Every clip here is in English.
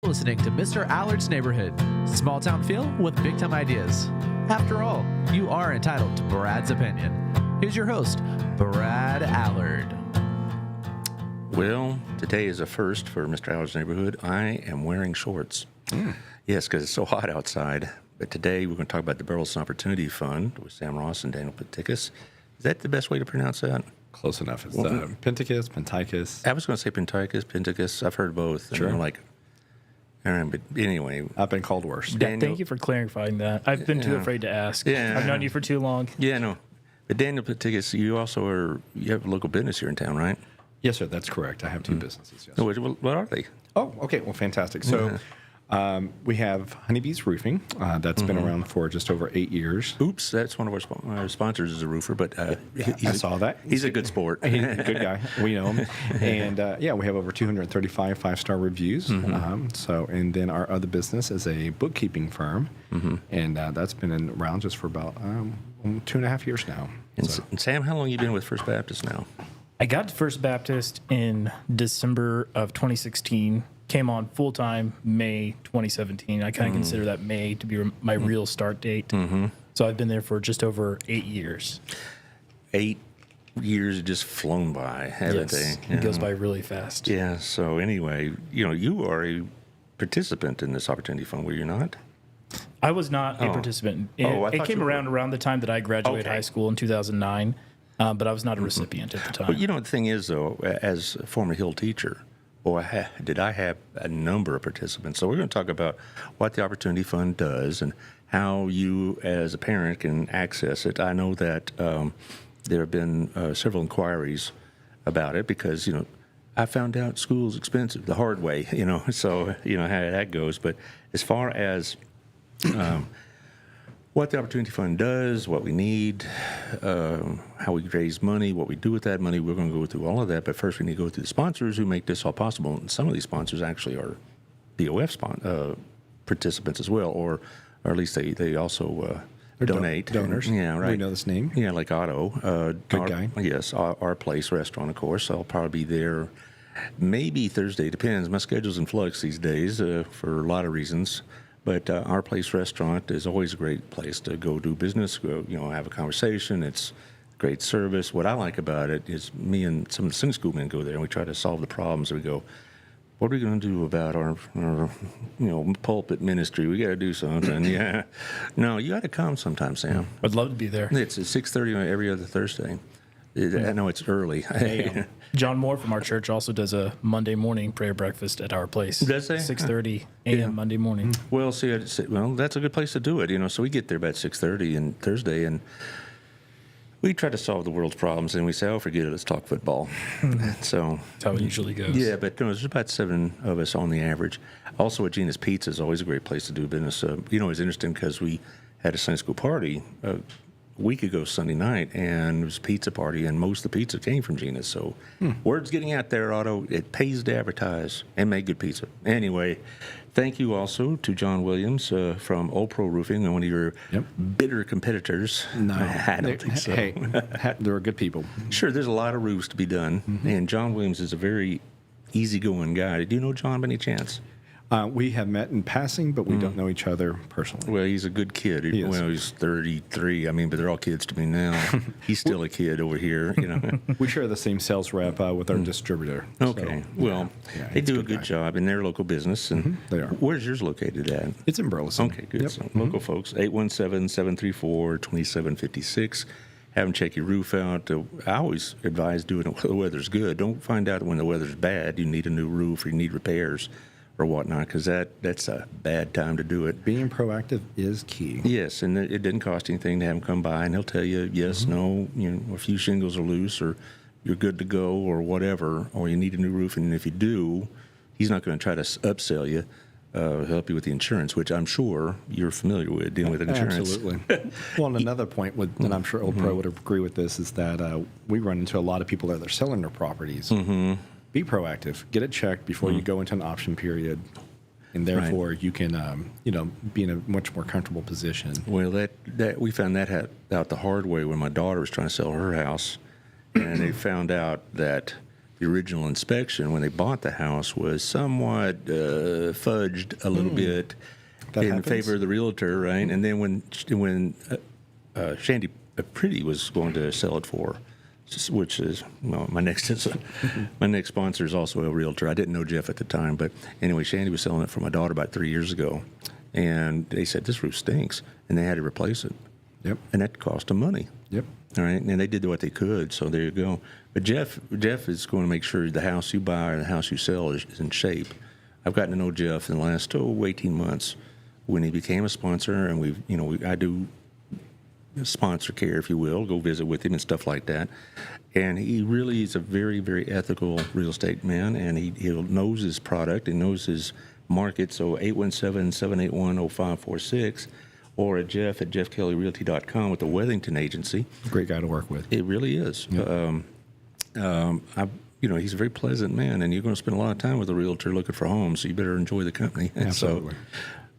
Listening to Mr. Allard's Neighborhood. Small town feel with big time ideas. After all, you are entitled to Brad's opinion. Here's your host, Brad Allard. Well, today is a first for Mr. Allard's Neighborhood. I am wearing shorts. Yes, because it's so hot outside. But today we're going to talk about the Burleson Opportunity Fund with Sam Ross and Daniel Pentikis. Is that the best way to pronounce that? Close enough. It's Pentikis. I was going to say Pentikis. I've heard both. Sure. And but anyway. I've been called worse. Daniel, Thank you for clarifying that. I've been too afraid to ask. Yeah. I've known you for too long. Yeah, no. But Daniel Pentikis, you have a local business here in town, right? Yes, sir. That's correct. I have two businesses. Yes. What are they? Oh, okay. Well, fantastic. So we have Honeybee's Roofing. That's been around for just over 8 years. Oops, that's one of our sponsors is a roofer, but I saw that. He's a good sport. He's a good guy. We know him. And, we have over 235 five-star reviews. And then our other business is a bookkeeping firm. And that's been around just for about 2.5 years now. And Sam, how long have you been with First Baptist now? I got to First Baptist in December of 2016. Came on full-time May 2017. I kind of consider that May to be my real start date. So I've been there for just over 8 years. 8 years have just flown by, haven't Yes, they? it goes by really fast. Yeah, so anyway, you are a participant in this Opportunity Fund, were you not? I was not a participant. It came around the time that I graduated high school in 2009, but I was not a recipient at the time. But the thing is, though, as a former Hill teacher, did I have a number of participants. So we're going to talk about what the Opportunity Fund does and how you, as a parent, can access it. I know that there have been several inquiries about it because, I found out school's expensive the hard way, so, how that goes. But as far as what the Opportunity Fund does, what we need, how we raise money, what we do with that money, we're going to go through all of that. But first, we need to go through the sponsors who make this all possible. And some of these sponsors actually are BOF participants as well, or at least they also donate. Donors. Yeah, right. We know this name. Yeah, like Otto. Good guy. Yes, our place restaurant, of course. I'll probably be there maybe Thursday. Depends. My schedule's in flux these days for a lot of reasons. But our place restaurant is always a great place to go do business, go, have a conversation. It's great service. What I like about it is me and some of the Sunday school men go there, and we try to solve the problems. We go, what are we going to do about our pulpit ministry? We got to do something. Yeah. No, you got to come sometime, Sam. I'd love to be there. It's at 6:30 every other Thursday. I know it's early. John Moore from our church also does a Monday morning prayer breakfast at our place. Does they? 6:30 a.m. Monday morning. Well, that's a good place to do it. So we get there about 6:30 and Thursday, and we try to solve the world's problems, and we say, "Oh, forget it, let's talk football." So That's how it usually goes. Yeah, but there's about 7 of us on the average. Also, at Gina's Pizza is always a great place to do business. It's interesting because we had a Sunday school party a week ago Sunday night, and it was a pizza party, and most of the pizza came from Gina's. So word's getting out there, Otto. It pays to advertise and make good pizza. Anyway, thank you also to John Williams from Old Pro Roofing, one of your bitter competitors. No. I don't think so. Hey, they're good people. Sure, there's a lot of roofs to be done, and John Williams is a very easygoing guy. Do you know John by any chance? We have met in passing, but we don't know each other personally. Well, he's a good kid. He is. Well, he's 33. But they're all kids to me now. He's still a kid over here, We share the same sales rep with our distributor. Okay. So, They do a good good guy. job in their local business. And They are. Where's yours located at? It's in Burleson. Okay, good. Yep. So local folks, 817-734-2756. Have them check your roof out. I always advise doing it when the weather's good. Don't find out when the weather's bad. You need a new roof or you need repairs or whatnot, because that's a bad time to do it. Being proactive is key. Yes, and it didn't cost anything to have him come by, and he'll tell you yes, no, a few shingles are loose, or you're good to go, or whatever, or you need a new roof. And if you do, he's not going to try to upsell you. Help you with the insurance, which I'm sure you're familiar with, dealing with insurance. Absolutely. Well, and another point, and I'm sure Old Pro would agree with this, is that we run into a lot of people that are selling their properties. Be proactive. Get it checked before you go into an option period, and therefore you can, be in a much more comfortable position. Well, that we found that out the hard way when my daughter was trying to sell her house, and they found out that the original inspection when they bought the house was somewhat fudged a little bit That in happens. favor of the realtor, right? And then when Shandy Pretty was going to sell it for, which is my next sponsor is also a realtor. I didn't know Jeff at the time, but anyway, Shandy was selling it for my daughter about 3 years ago, and they said this roof stinks, and they had to replace it. Yep. And that cost them money. Yep. All right, and they did what they could, so there you go. But Jeff is going to make sure the house you buy or the house you sell is in shape. I've gotten to know Jeff in the last 18 months when he became a sponsor, and I do sponsor care, if you will, go visit with him and stuff like that. And he really is a very, very ethical real estate man, and he knows his product and knows his market. So 817-781-0546 or at jeffkellyrealty.com with the Wethington Agency. Great guy to work with. It really is. Yep. He's a very pleasant man, and you're going to spend a lot of time with a realtor looking for homes, so you better enjoy the company. Absolutely.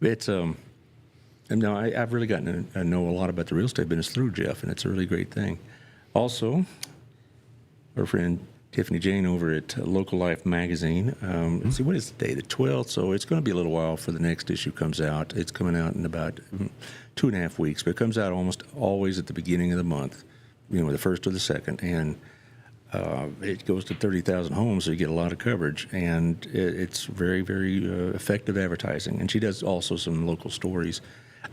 So it's I've really gotten to know a lot about the real estate business through Jeff, and it's a really great thing. Also, our friend Tiffany Jane over at Local Life Magazine. Let's see, what is the day? The 12th. So it's going to be a little while for the next issue comes out. It's coming out in about 2.5 weeks, but it comes out almost always at the beginning of the month, the first or the second. And it goes to 30,000 homes, so you get a lot of coverage. And it's very, very effective advertising. And she does also some local stories.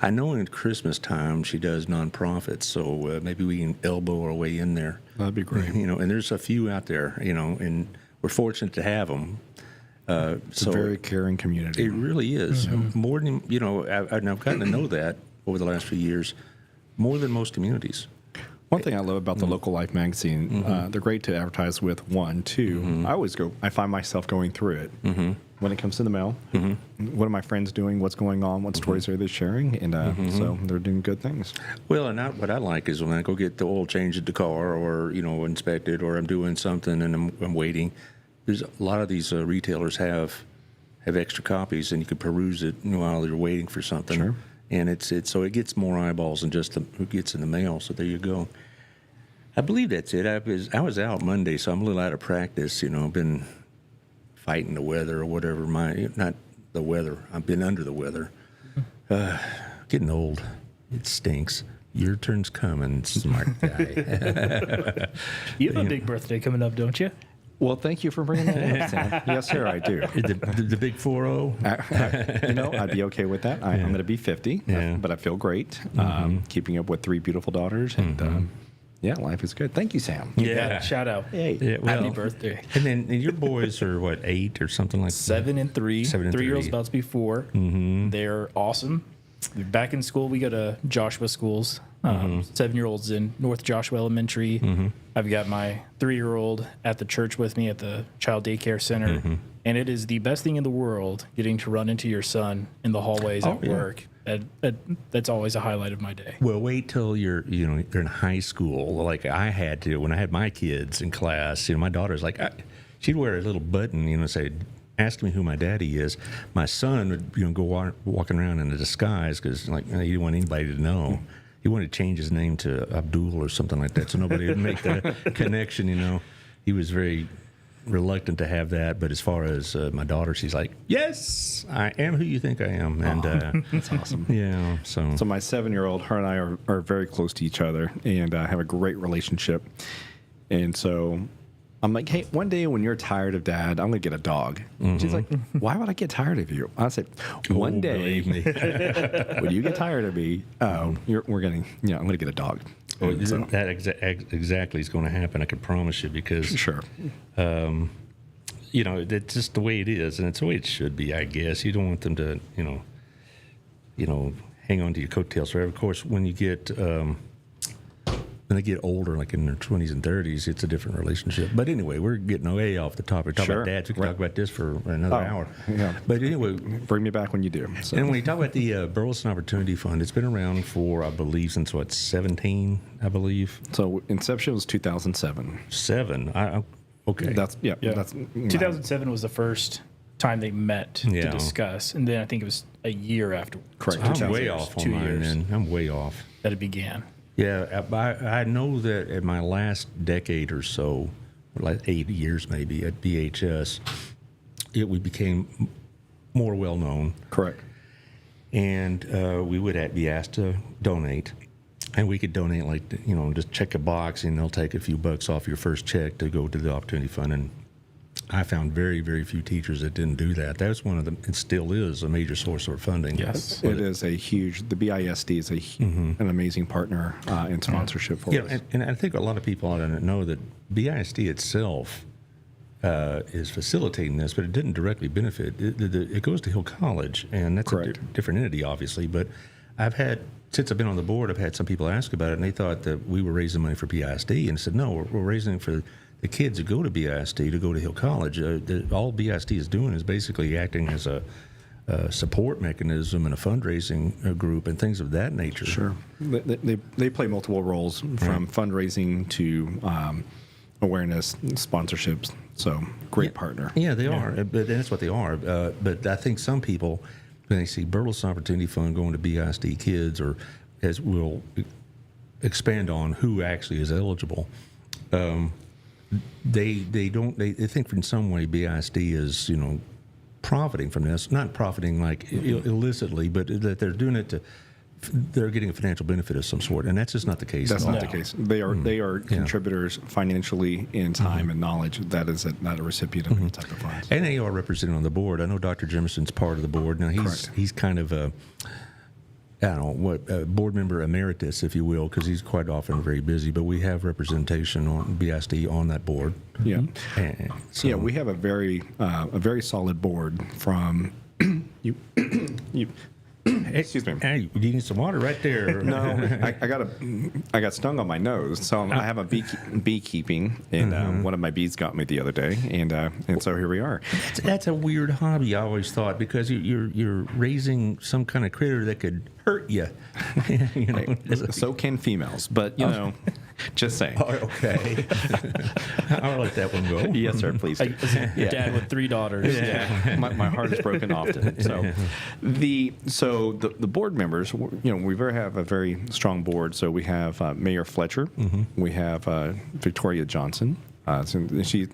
I know in Christmas time she does nonprofits, so maybe we can elbow our way in there. That'd be great. And there's a few out there, and we're fortunate to have them. It's a very caring community. It really is. More than, I've gotten to know that over the last few years, more than most communities. One thing I love about the Local Life magazine, they're great to advertise with. One, two, I find myself going through it when it comes to the mail. What are my friends doing? What's going on? What stories are they sharing? And so they're doing good things. Well, and what I like is when I go get the oil change at the car, or inspect it, or I'm doing something and I'm waiting. There's a lot of these retailers have extra copies, and you can peruse it while you're waiting for something. Sure. And so it gets more eyeballs than just who gets in the mail. So there you go. I believe that's it. I was out Monday, so I'm a little out of practice. I've been fighting the weather or whatever. Not the weather. I've been under the weather. Getting old. It stinks. Your turn's coming, smart guy. You have a big birthday coming up, don't you? Well, thank you for bringing that up, Sam. Yes, sir, I do. The big 4-0. I'd be okay with that. I'm going to be 50, but I feel great. Keeping up with 3 beautiful daughters, and life is good. Thank you, Sam. Yeah. Shout out. Hey, Happy birthday. And your boys are what, 8 or something like that? 7 and 3. 7 and 3-year-olds 3. about to be 4. They're awesome. They're back in school. We go to Joshua schools. 7-year-olds in North Joshua Elementary. I've got my 3-year-old at the church with me at the child daycare center. And it is the best thing in the world getting to run into your son in the hallways at work. That's always a highlight of my day. Well, wait till you're in high school, like I had to when I had my kids in class. My daughter's like, she'd wear a little button, say, ask me who my daddy is. My son would go walking around in a disguise because he didn't want anybody to know. He wanted to change his name to Abdul or something like that, so nobody would make the connection. He was very reluctant to have that. But as far as my daughter, she's like, yes, I am who you think I am. And that's awesome. Yeah. So my 7-year-old, her and I are very close to each other and have a great relationship. And so I'm like, hey, one day when you're tired of Dad, I'm going to get a dog. She's like, why would I get tired of you? I said, one day when you get tired of me, I'm going to get a dog. Well, that exactly is going to happen. I can promise you, because sure, it's just the way it is, and it's the way it should be. I guess you don't want them to, hang on to your coattails forever. Of course, when you get when they get older, like in their 20s and 30s, it's a different relationship. But anyway, we're getting way off the topic. Talk about dads. We can talk about this for another hour. Yeah. But anyway, bring me back when you do. So. And when you talk about the Burleson Opportunity Fund, it's been around for, I believe, since 17, I believe. So inception was 2007. 7. Okay. That's 2007 was the first time they met to discuss, and then I think it was a year after. Correct. So I'm way off on mine, then. I'm way off. That it began. Yeah, I know that in my last decade or so, like 8 years maybe at BHS, we became more well known. Correct. And we would be asked to donate. And we could donate, like, just check a box, and they'll take a few bucks off your first check to go to the Opportunity Fund. And I found very, very few teachers that didn't do that. That was one of them, it still is a major source of funding. Yes. It is the BISD is an amazing partner in sponsorship for us. And I think a lot of people ought to know that BISD itself is facilitating this, but it didn't directly benefit. It goes to Hill College, and that's Correct. a different entity, obviously. But since I've been on the board, I've had some people ask about it, and they thought that we were raising money for BISD, and I said, no, we're raising it for the kids that go to BISD to go to Hill College. All BISD is doing is basically acting as a support mechanism and a fundraising group and things of that nature. Sure. They play multiple roles from fundraising to awareness, sponsorships. So great partner. Yeah, they are. But that's what they are. But I think some people, when they see Burleson Opportunity Fund going to BISD kids, or as we'll expand on who actually is eligible, they think in some way BISD is profiting from this, not profiting like illicitly, but that they're doing it they're getting a financial benefit of some sort, and that's just not the case. That's not the case. They are contributors financially in time and knowledge. That is not a recipient of any type of funds. And they are represented on the board. I know Dr. Jimerson's part of the board. Now he's kind of a board member emeritus, if you will, because he's quite often very busy. But we have representation on BISD on that board. Yeah, and so, we have a very solid board from you. Excuse me. Hey, you need some water right there. No, I got stung on my nose, so I have a beekeeping, and one of my bees got me the other day, and so here we are. That's a weird hobby, I always thought, because you're raising some kind of critter that could hurt you. So can females, but just saying. Oh, okay. I'll let that one go. Yes, sir. Please. Dad with 3 daughters. Yeah, my heart is broken often. So, the board members, we have a very strong board. So we have Mayor Fletcher, we have Victoria Johnson. She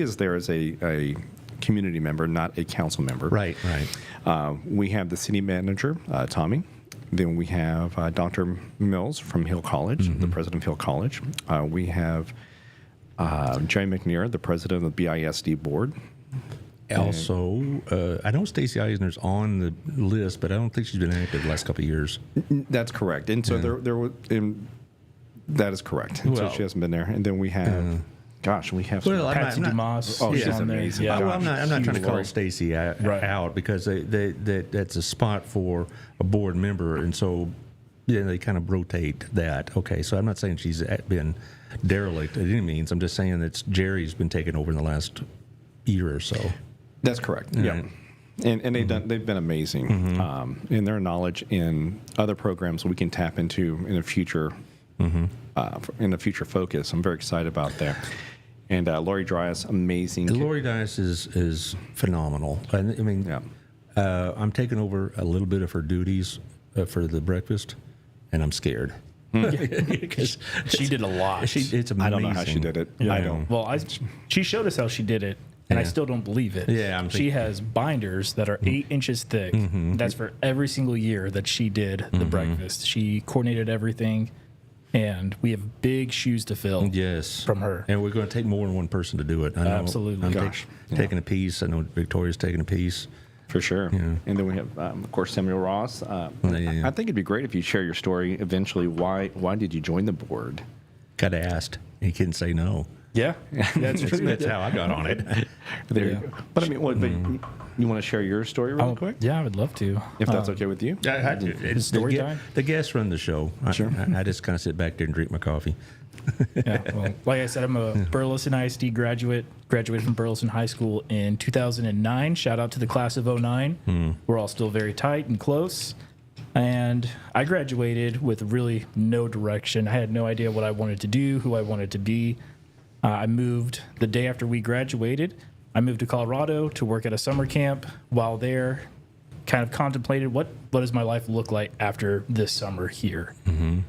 is there as a community member, not a council member. Right. We have the city manager, Tommy. Then we have Dr. Mills from Hill College, the president of Hill College. We have Jerry McNair, the president of the BISD board. Also, I know Stacy Eisner's on the list, but I don't think she's been active the last couple of years. That's correct. And so that is correct. And so she hasn't been there. And then we have... we have some. Patsy Dumas. Oh, she's amazing. Yeah. I'm not trying to call Stacy out because that's a spot for a board member, and so they kind of rotate that. Okay, so I'm not saying she's been derelict at any means. I'm just saying that Jerry's been taken over in the last year or so. That's correct. Yeah. And they've been amazing in their knowledge in other programs we can tap into in a future focus. I'm very excited about that. And Lori Dryas, amazing. Lori Dryas is phenomenal. I mean, I'm taking over a little bit of her duties for the breakfast, and I'm scared. Because she did a lot. It's amazing. I don't know how she did it. Yeah. I don't. Well, she showed us how she did it, and I still don't believe it. Yeah, she has binders that are 8 inches thick. That's for every single year that she did the breakfast. She coordinated everything. And we have big shoes to fill. Yes, from her, and we're going to take more than one person to do it. I know, absolutely. I'm taking a piece. I know Victoria's taking a piece for sure. Yeah. And then we have, of course, Samuel Ross. I think it'd be great if you share your story eventually. Why did you join the board? Got asked. He couldn't say no. Yeah, that's true. That's how I got on it. There you go. But I mean, you want to share your story real quick? Yeah, I would love to. If that's okay with you. It's story time. The guests run the show. Sure. I just kind of sit back there and drink my coffee. Yeah, well, like I said, I'm a Burleson ISD graduate. Graduated from Burleson High School in 2009. Shout out to the class of 09. We're all still very tight and close. And I graduated with really no direction. I had no idea what I wanted to do, who I wanted to be. I moved the day after we graduated. I moved to Colorado to work at a summer camp. While there, kind of contemplated what does my life look like after this summer here. And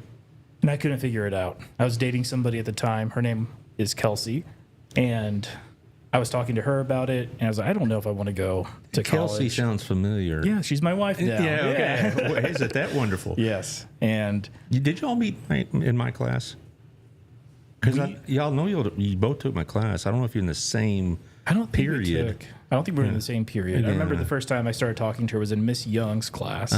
I couldn't figure it out. I was dating somebody at the time. Her name is Kelsey. And I was talking to her about it, and I was like, I don't know if I want to go to Kelsey college. sounds familiar. Yeah, she's my wife now. Yeah, okay. Well, isn't that wonderful? Yes. And Did y'all meet in my class? Because y'all know you both took my class. I don't know if you're in the same I don't think period. I don't think we were in the same period. Yeah. I remember the first time I started talking to her was in Miss Young's class,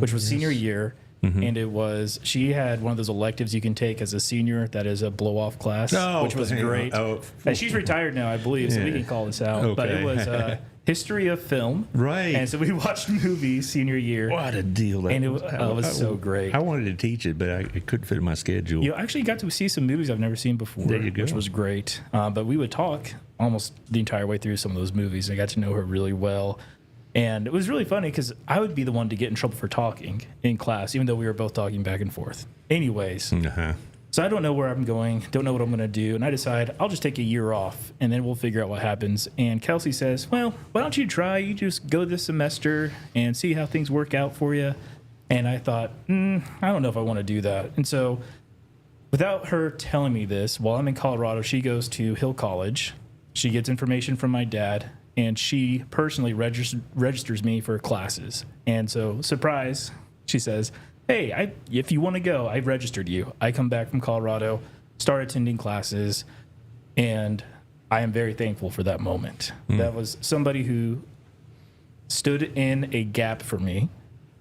which was senior year. And she had one of those electives you can take as a senior that is a blow-off class, which was great. And she's retired now, I believe, so we can call this out. Okay. But it was history of film. Right. And so we watched movies senior year. What a deal that And it was. was so great. I wanted to teach it, but it couldn't fit in my schedule. You actually got to see some movies I've never seen before, There you go. which was great. But we would talk almost the entire way through some of those movies. I got to know her really well. And it was really funny because I would be the one to get in trouble for talking in class, even though we were both talking back and forth. Anyways, Uh-huh. so I don't know where I'm going, don't know what I'm going to do. And I decide I'll just take a year off and then we'll figure out what happens. And Kelsey says, well, why don't you try? You just go this semester and see how things work out for you. And I thought, I don't know if I want to do that. And so without her telling me this, while I'm in Colorado, she goes to Hill College. She gets information from my dad, and she personally registers me for classes. And so, surprise, she says, hey, if you want to go, I've registered you. I come back from Colorado, start attending classes, and I am very thankful for that moment. That was somebody who stood in a gap for me,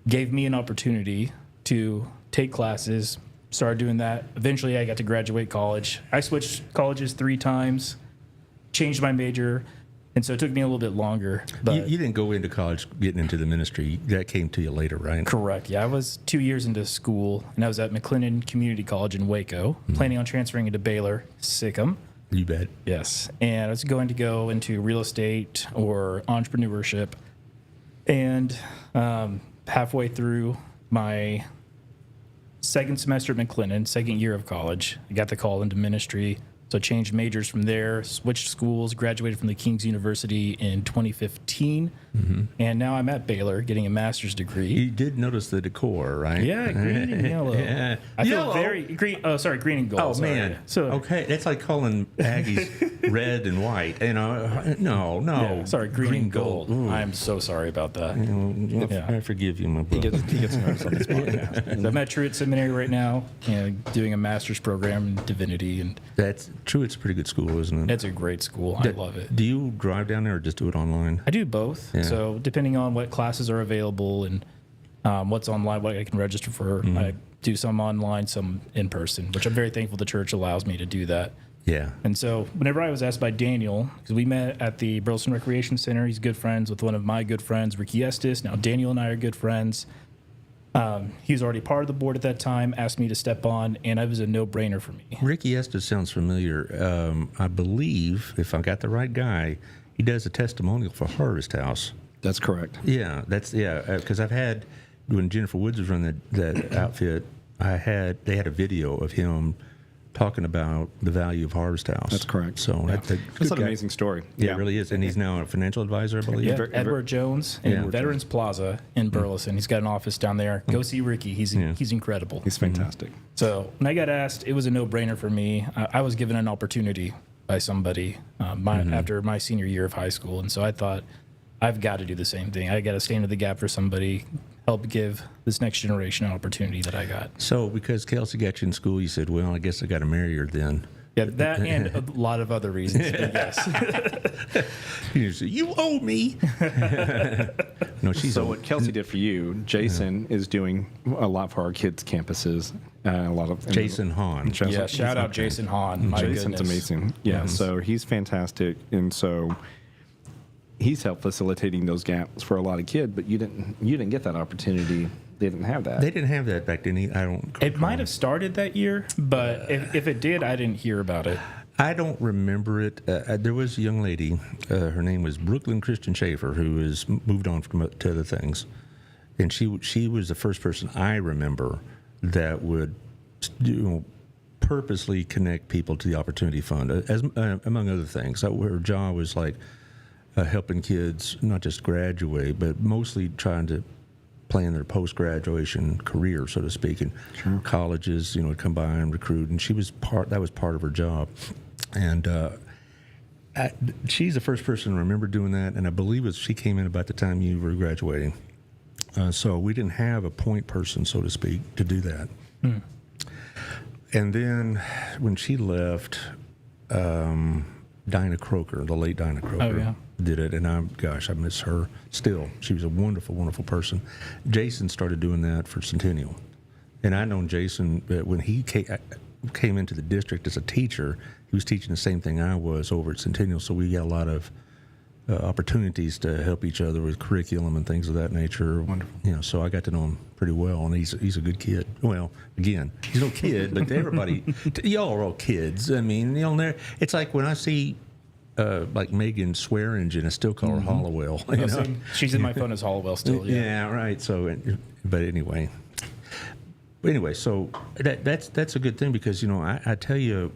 gave me an opportunity to take classes, started doing that. Eventually, I got to graduate college. I switched colleges 3 times, changed my major, and so it took me a little bit longer. But You didn't go into college getting into the ministry. That came to you later, right? correct. Yeah, I was 2 years into school, and I was at McLennan Community College in Waco, planning on transferring into Baylor, Sikkim. You bet. Yes, and I was going to go into real estate or entrepreneurship. And halfway through my second semester at McLennan, second year of college, I got the call into ministry. So I changed majors from there, switched schools, graduated from the King's University in 2015. And now I'm at Baylor getting a master's degree. You did notice the decor, right? Yeah, green and yellow. Yeah. I feel Yellow? very green. Oh, sorry, green and gold. Oh, sorry. man. So Okay, that's like calling Aggies red and white. No. yeah, sorry, green and gold. Ooh. I'm so sorry about that. Yeah. I forgive you, my He brother. gets nervous on this podcast. So I'm at Truett Seminary right now, doing a master's program in divinity, and That's true. It's a pretty good school, isn't it? it's a great school. I love it. Do you drive down there or just do it online? I do both. Yeah. So depending on what classes are available and what's online, what I can register for, I do some online, some in person, which I'm very thankful the church allows me to do that. Yeah. And so whenever I was asked by Daniel, because we met at the Burleson Recreation Center, he's good friends with one of my good friends, Ricky Estes. Now Daniel and I are good friends. He was already part of the board at that time, asked me to step on, and it was a no-brainer for me. Ricky Estes sounds familiar. I believe, if I got the right guy, he does a testimonial for Harvest House. That's correct. Yeah, because I've had, when Jennifer Woods was running that outfit, they had a video of him talking about the value of Harvest House. That's correct. So that's That's an amazing story. Yeah, it really is. And he's now a financial advisor, I believe. Yeah, Very- Edward Jones in Yeah. Veterans Plaza in Burleson. He's got an office down there. Go see Ricky. He's incredible. He's fantastic. So when I got asked, it was a no-brainer for me. I was given an opportunity by somebody after my senior year of high school, and so I thought, I've got to do the same thing. I got to stand in the gap for somebody, help give this next generation an opportunity that I got. So because Kelsey got you in school, you said, well, I guess I got to marry her then. Yeah, that and a lot of other reasons. But yes. You said, you owe me. No, she's So what Kelsey did for you, Jason is doing a lot for our kids' campuses. A lot of Jason Hahn. Yeah, shout out Jason Hahn. My Jason's goodness. amazing. Yeah, so he's fantastic, and so he's helped facilitating those gaps for a lot of kids. But you didn't get that opportunity. They didn't have that. They didn't have that back then. I don't. It might have started that year, but if it did, I didn't hear about it. I don't remember it. There was a young lady. Her name was Brooklyn Christian Schaefer, who has moved on to other things, and she was the first person I remember that would purposely connect people to the Opportunity Fund, as among other things. Her job was like helping kids not just graduate, but mostly trying to plan their post-graduation career, so to speak, and colleges, would come by and recruit, and that was part of her job. And she's the first person to remember doing that, and I believe she came in about the time you were graduating. So we didn't have a point person, so to speak, to do that. And then when she left, Dinah Croker, the late Dinah Croker, did it, and I miss her still. She was a wonderful, wonderful person. Jason started doing that for Centennial, and I known Jason when he came into the district as a teacher. He was teaching the same thing I was over at Centennial, so we got a lot of opportunities to help each other with curriculum and things of that nature. Wonderful. So I got to know him pretty well, and he's a good kid. Well, again, he's no kid, but everybody, y'all are all kids. I mean, it's like when I see like Megan Swearingen, I still call her Hollowell. She's in my phone as Hollowell still. Yeah, right. So, but anyway, so that's a good thing because I tell you,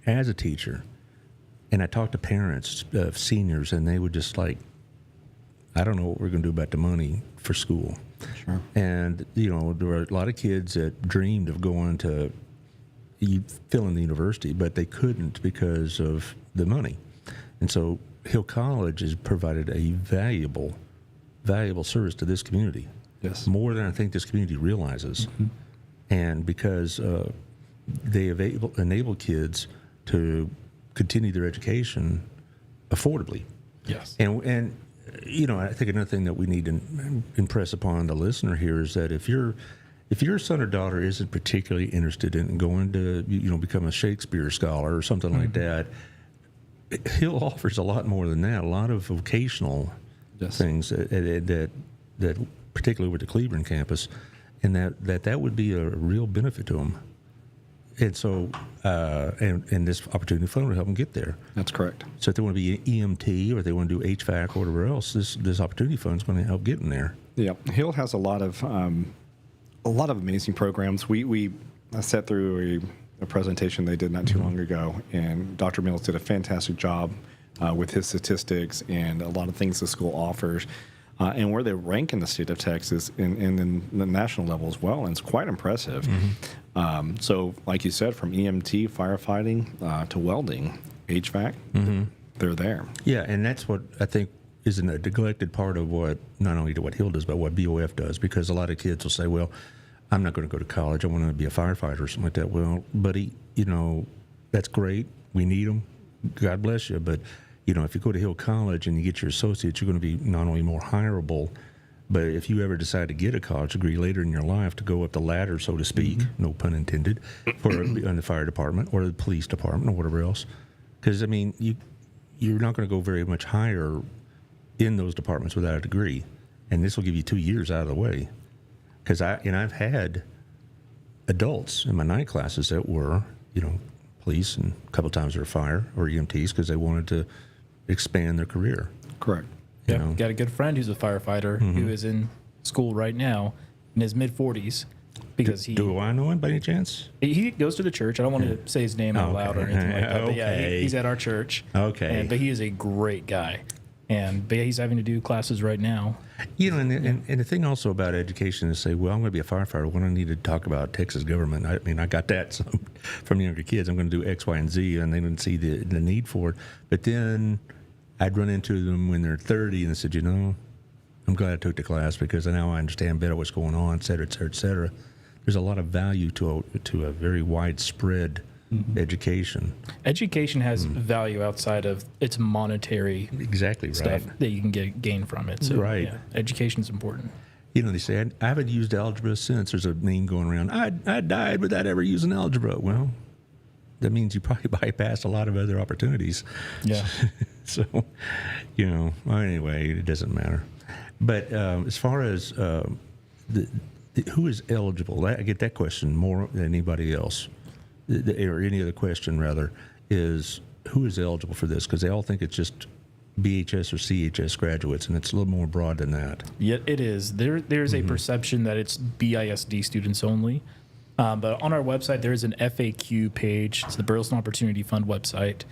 as a teacher, and I talk to parents of seniors, and they would just like, I don't know what we're going to do about the money for school. Sure. And there were a lot of kids that dreamed of going to fill in the university, but they couldn't because of the money. And so Hill College has provided a valuable service to this community. Yes. More than I think this community realizes. And because they have enabled kids to continue their education affordably. Yes. And I think another thing that we need to impress upon the listener here is that if your son or daughter isn't particularly interested in going to become a Shakespeare scholar or something like that, Hill offers a lot more than that. A lot of vocational things that particularly with the Cleveland campus, and that would be a real benefit to them. And so, and this opportunity fund will help them get there. That's correct. So if they want to be EMT or if they want to do HVAC or whatever else, this opportunity fund is going to help get them there. Yeah, Hill has a lot of amazing programs. I sat through a presentation they did not too long ago, and Dr. Mills did a fantastic job with his statistics and a lot of things the school offers. And where they rank in the state of Texas in the national level as well, and it's quite impressive. So, like you said, from EMT, firefighting, to welding, HVAC, they're there. Yeah, and that's what I think is a neglected part of not only what Hill does, but what BOF does, because a lot of kids will say, well, I'm not going to go to college. I want to be a firefighter or something like that. Well, buddy, that's great. We need them. God bless you. But if you go to Hill College and you get your associates, you're going to be not only more hireable, but if you ever decide to get a college degree later in your life to go up the ladder, so to speak, no pun intended, in the fire department or the police department or whatever else, because you're not going to go very much higher in those departments without a degree, and this will give you 2 years out of the way. Because I've had adults in my night classes that were police, and a couple of times they were fire or EMTs because they wanted to expand their career. Correct. Yeah, got a good friend who's a firefighter who is in school right now in his mid-40s because Do I know him by any chance? He goes to the church. I don't want to say his name out loud or anything like that. But yeah, he's at our church. Okay. But he is a great guy. But he's having to do classes right now. And the thing also about education is say, well, I'm going to be a firefighter. What do I need to talk about Texas government? I mean, I got that from younger kids. I'm going to do X, Y, and Z, and they didn't see the need for it. But then I'd run into them when they're 30, and they said, I'm glad I took the class because now I understand better what's going on, et cetera, et cetera, et cetera. There's a lot of value to a very widespread education. Education has value outside of its monetary stuff that you can gain from it. So, yeah, education is important. They say, I haven't used algebra since. There's a meme going around, I died without ever using algebra. Well, that means you probably bypassed a lot of other opportunities. Yeah. So, anyway, it doesn't matter. But as far as who is eligible, I get that question more than anybody else. Or any other question, rather, is who is eligible for this? Because they all think it's just BHS or CHS graduates, and it's a little more broad than that. Yeah, it is. There's a perception that it's BISD students only. But on our website, there is an FAQ page. It's the Burleson Opportunity Fund website.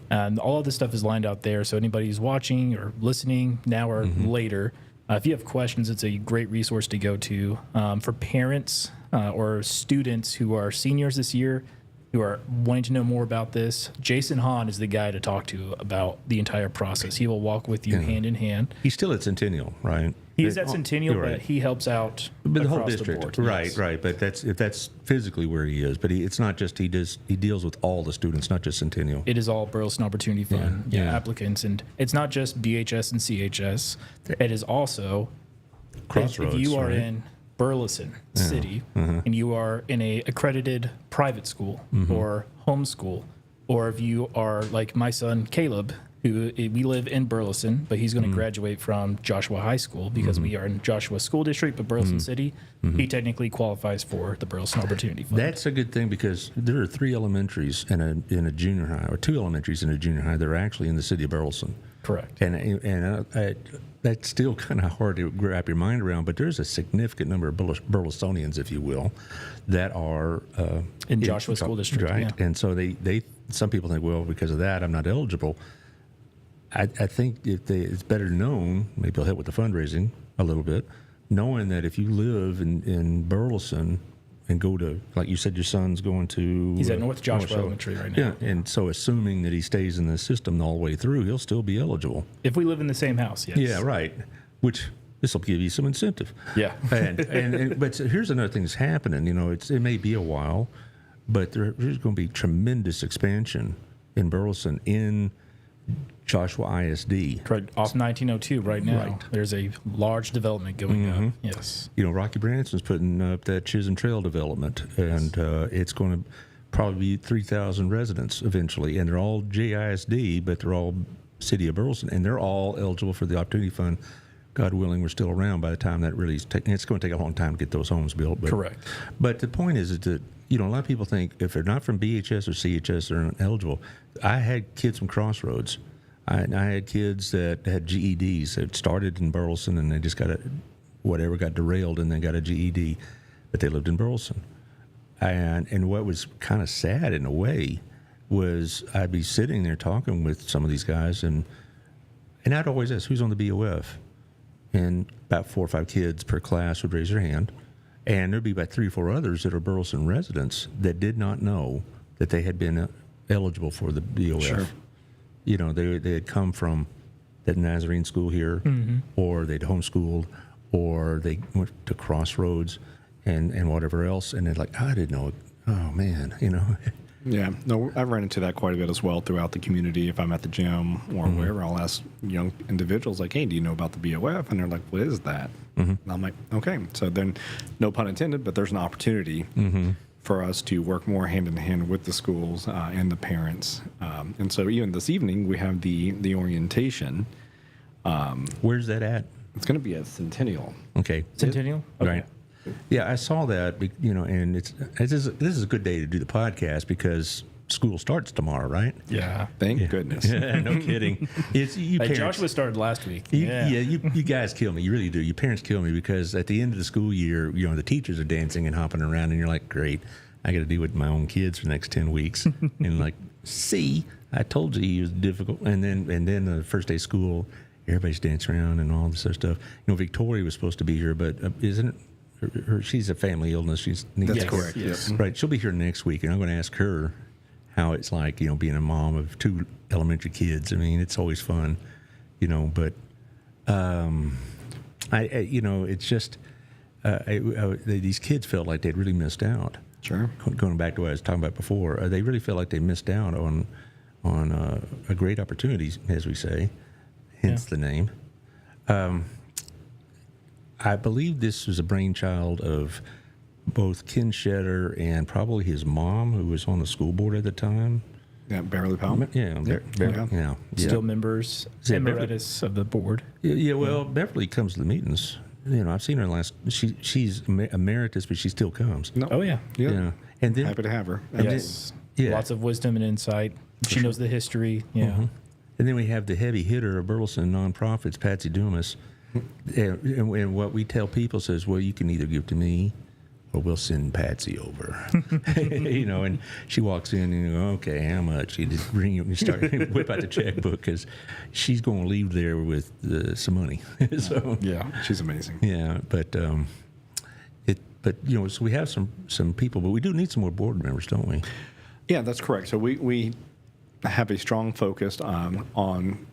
And all of this stuff is lined out there. So anybody who's watching or listening now or later, if you have questions, it's a great resource to go to. For parents or students who are seniors this year, who are wanting to know more about this, Jason Hahn is the guy to talk to about the entire process. He will walk with you hand in hand. He's still at Centennial, right? He is at Centennial, You're right. but he helps out But the whole across district, board. right, Yes. right. But that's physically where he is. But it's not just he deals with all the students, not just Centennial. It is all Burleson Opportunity Fund Yeah. applicants, and it's not just BHS and CHS. It is also Crossroads. If you are right? in Burleson City and you are in a accredited private school or homeschool, or if you are like my son Caleb, who we live in Burleson, but he's going to graduate from Joshua High School because we are in Joshua School District, but Burleson City, he technically qualifies for the Burleson Opportunity Fund. That's a good thing because there are 3 elementaries and a junior high, or 2 elementaries and a junior high that are actually in the city of Burleson. Correct. And that's still kind of hard to wrap your mind around, but there's a significant number of Burlesonians, if you will, that are In Joshua School District, right? yeah. And so they some people think, well, because of that, I'm not eligible. I think it's better known. Maybe it'll help with the fundraising a little bit, knowing that if you live in Burleson and go to, like you said, your son's going to... He's at North Joshua Elementary right now. Yeah, and so assuming that he stays in the system all the way through, he'll still be eligible. If we live in the same house, yes. Yeah, right. Which this will give you some incentive. Yeah. But here's another thing that's happening. You know, it may be a while, but there's going to be tremendous expansion in Burleson in Joshua ISD. Correct. Off 1902 right now. Right. There's a large development going up. Yes. You know, Rocky Branson's putting up that Chisholm Trail development, and it's going to probably be 3,000 residents eventually, and they're all JISD, but they're all City of Burleson, and they're all eligible for the Opportunity Fund. God willing, we're still around by the time that really is it's going to take a long time to get those homes built. But, Correct. But the point is that, you know, a lot of people think if they're not from BHS or CHS, they're not eligible. I had kids from Crossroads. I had kids that had GEDs that started in Burleson and they just got derailed and they got a GED, but they lived in Burleson. And what was kind of sad in a way was I'd be sitting there talking with some of these guys and I'd always ask, who's on the BOF? And about 4 or 5 kids per class would raise their hand. And there'd be about 3 or 4 others that are Burleson residents that did not know that they had been eligible for the BOF. Sure. You know, they had come from that Nazarene school here, or they'd homeschooled, or they went to Crossroads and whatever else. And they're like, I didn't know it. Oh, man, you know. Yeah, no, I've run into that quite a bit as well throughout the community. If I'm at the gym or wherever, I'll ask young individuals like, hey, do you know about the BOF? And they're like, what is that? And I'm like, okay. So then, no pun intended, but there's an opportunity for us to work more hand in hand with the schools and the parents. And so even this evening, we have the orientation. Where's that at? It's going to be at Centennial. Okay. Centennial? Okay. Right. Yeah, I saw that, you know, and this is a good day to do the podcast because school starts tomorrow, right? Yeah. Thank goodness. Yeah, no kidding. It's you Hey, parents. Joshua started last week. You guys kill me. You really do. Your parents kill me because at the end of the school year, you know, the teachers are dancing and hopping around, and you're like, great, I got to deal with my own kids for the next 10 weeks. And like, see, I told you he was difficult. And then the first day of school, everybody's dancing around and all this other stuff. You know, Victoria was supposed to be here, but isn't it? She's a family illness. That's correct. Yes. Right. She'll be here next week, and I'm going to ask her how it's like, you know, being a mom of 2 elementary kids. I mean, it's always fun, you know. But you know, it's just these kids felt like they'd really missed out. Sure. Going back to what I was talking about before, they really felt like they missed out on a great opportunity, as we say, hence the name. I believe this was a brainchild of both Ken Shedder and probably his mom, who was on the school board at the time. Yeah, Beverly Powell. Yeah, Yeah. Still members, Yeah, emeritus of the board. Yeah, well, Beverly comes to the meetings. You know, I've seen her she's emeritus, but she still comes. No. Oh, yeah. Yeah. And then Happy to have her. Yes. Yeah. Lots of wisdom and insight. She knows the history. Yeah. And then we have the heavy hitter of Burleson nonprofits, Patsy Dumas. And what we tell people says, well, you can either give to me or we'll send Patsy over. You know, and she walks in and you go, okay, how much? You just bring you start whip out the checkbook because she's going to leave there with some money. So Yeah, she's amazing. yeah, but you know, so we have some people, but we do need some more board members, don't we? Yeah, that's correct. So we have a strong focus on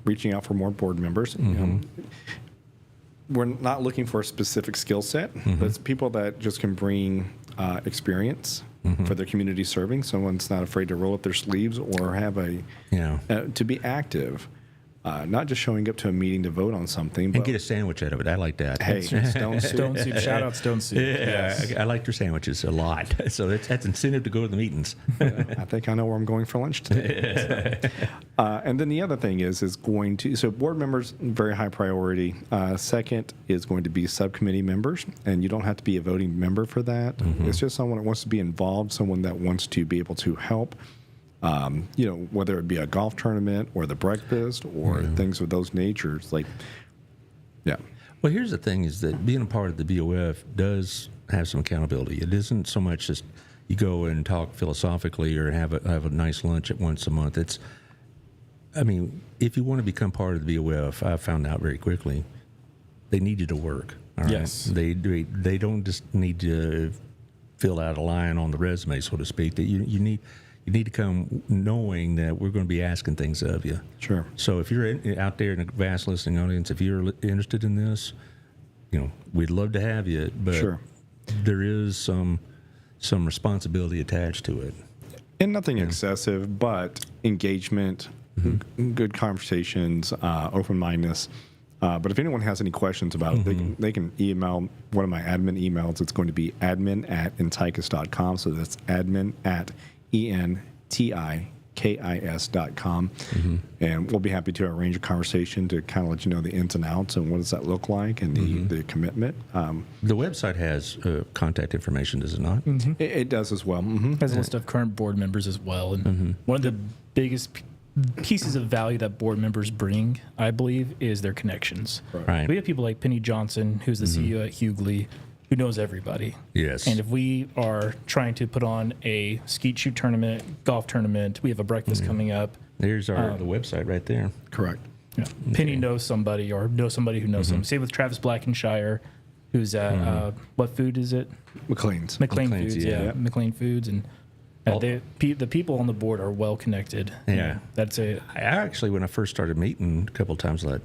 reaching out for more board members. You know, we're not looking for a specific skill set, but it's people that just can bring experience for their community serving. Someone's not afraid to roll up their sleeves or have to be active. Not just showing up to a meeting to vote on something, but And get a sandwich out of it. I like that. hey, Stone Soup. Stone Soup. Shout out Stone Soup. Yeah, I like your sandwiches a lot. So that's incentive to go to the meetings. I think I know where I'm going for lunch today. And then the other thing is going to, so board members, very high priority. Second is going to be subcommittee members, and you don't have to be a voting member for that. It's just someone that wants to be involved, someone that wants to be able to help. You know, whether it be a golf tournament or the breakfast or things of those natures, like, yeah. Well, here's the thing: is that being a part of the BOF does have some accountability. It isn't so much just you go and talk philosophically or have a nice lunch at once a month. It's, I mean, if you want to become part of the BOF, I found out very quickly they need you to work. All right? Yes. They don't just need to fill out a line on the resume, so to speak. That you need. You need to come knowing that we're going to be asking things of you. Sure. So if you're out there in a vast listening audience, if you're interested in this, you know, we'd love to have you. But Sure. there is some responsibility attached to it. And nothing excessive, but engagement, good conversations, open-mindedness. But if anyone has any questions about it, they can email one of my admin emails. It's going to be admin@pentikis.com. So that's admin@entikis.com. And we'll be happy to arrange a conversation to kind of let you know the ins and outs and what does that look like and the commitment. The website has contact information, does it not? It does as well. Has a list of current board members as well. And one of the biggest pieces of value that board members bring, I believe, is their connections. Right. We have people like Penny Johnson, who's the CEO at Hughley, who knows everybody. Yes. And if we are trying to put on a skeet shoot tournament, golf tournament, we have a breakfast coming up. There's the website right there. Correct. Yeah. Penny knows somebody or knows somebody who knows them. Same with Travis Blackenshire, who's at, what food is it? McLean's. McLean McLean's, Foods, yeah. McLean Foods. And the people on the board are well connected. Yeah. That's it. I actually, when I first started meeting, a couple of times, I thought,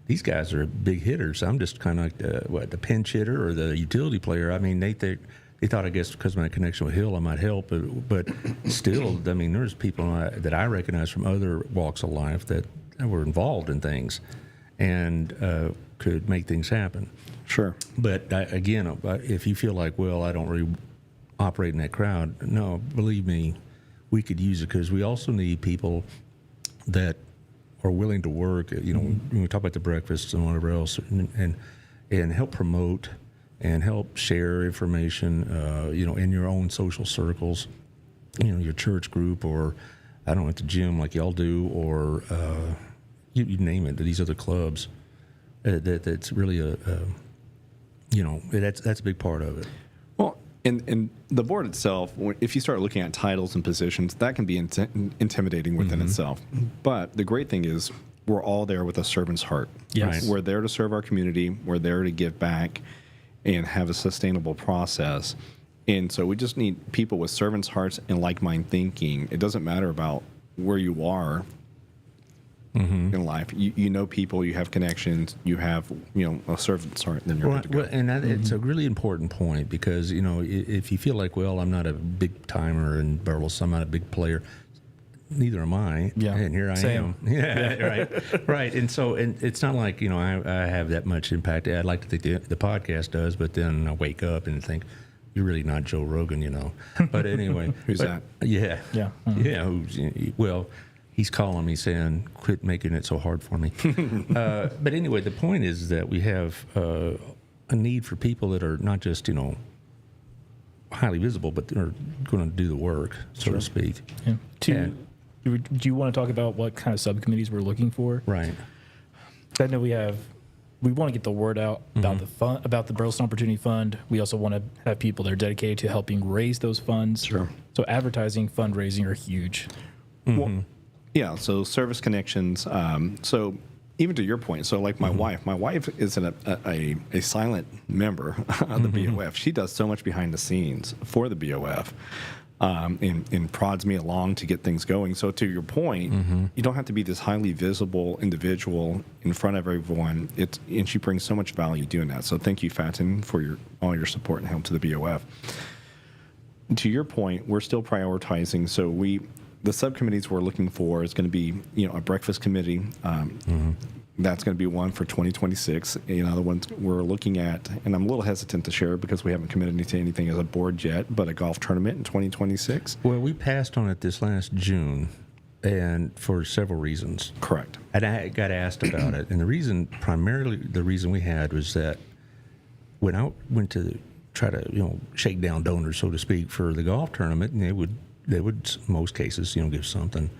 these guys are big hitters. I'm just kind of like the pinch hitter or the utility player. I mean, they thought, I guess, because of my connection with Hill, I might help. But still, I mean, there's people that I recognize from other walks of life that were involved in things and could make things happen. Sure. But again, if you feel like, well, I don't really operate in that crowd, no, believe me, we could use it because we also need people that are willing to work. You know, when we talk about the breakfasts and whatever else, and help promote and help share information. You know, in your own social circles, you know, your church group, or I don't know, at the gym like y'all do, or you name it. These other clubs. That's really you know, that's a big part of it. Well, and the board itself, if you start looking at titles and positions, that can be intimidating within itself. But the great thing is we're all there with a servant's heart. Yes. Right? We're there to serve our community. We're there to give back and have a sustainable process. And so we just need people with servant's hearts and like-minded thinking. It doesn't matter about where you are in life. You know people, you have connections, you have, you know, a servant's heart, then you're good to go. Well, and it's a really important point because, you know, if you feel like, well, I'm not a big timer in Burleson, I'm not a big player, neither am I. Yeah. And here I am. Yeah, right. Right. And so, and it's not like, you know, I have that much impact. I'd like to think the podcast does, but then I wake up and think, you're really not Joe Rogan, you know. But anyway. Who's that? Yeah. Yeah. Yeah. Well, he's calling me saying, quit making it so hard for me. But anyway, the point is that we have a need for people that are not just, you know, highly visible, but are going to do the work, so to speak. Yeah. Do you want to talk about what kind of subcommittees we're looking for? Right. I know we want to get the word out about the fund, about the Burleson Opportunity Fund. We also want to have people that are dedicated to helping raise those funds. Sure. So advertising, fundraising are huge. Well, yeah, so service connections. So even to your point, so like my wife is a silent member of the BOF. She does so much behind the scenes for the BOF. and prods me along to get things going. So to your point, you don't have to be this highly visible individual in front of everyone. And she brings so much value doing that. So thank you, Fatin, for all your support and help to the BOF. To your point, we're still prioritizing. So the subcommittees we're looking for is going to be, a breakfast committee. That's going to be one for 2026. Another one we're looking at, and I'm a little hesitant to share because we haven't committed to anything as a board yet, but a golf tournament in 2026. Well, we passed on it this last June, and for several reasons. Correct. And I got asked about it, and primarily the reason we had was that when I went to try to, shake down donors, so to speak, for the golf tournament, and they would, in most cases, give something.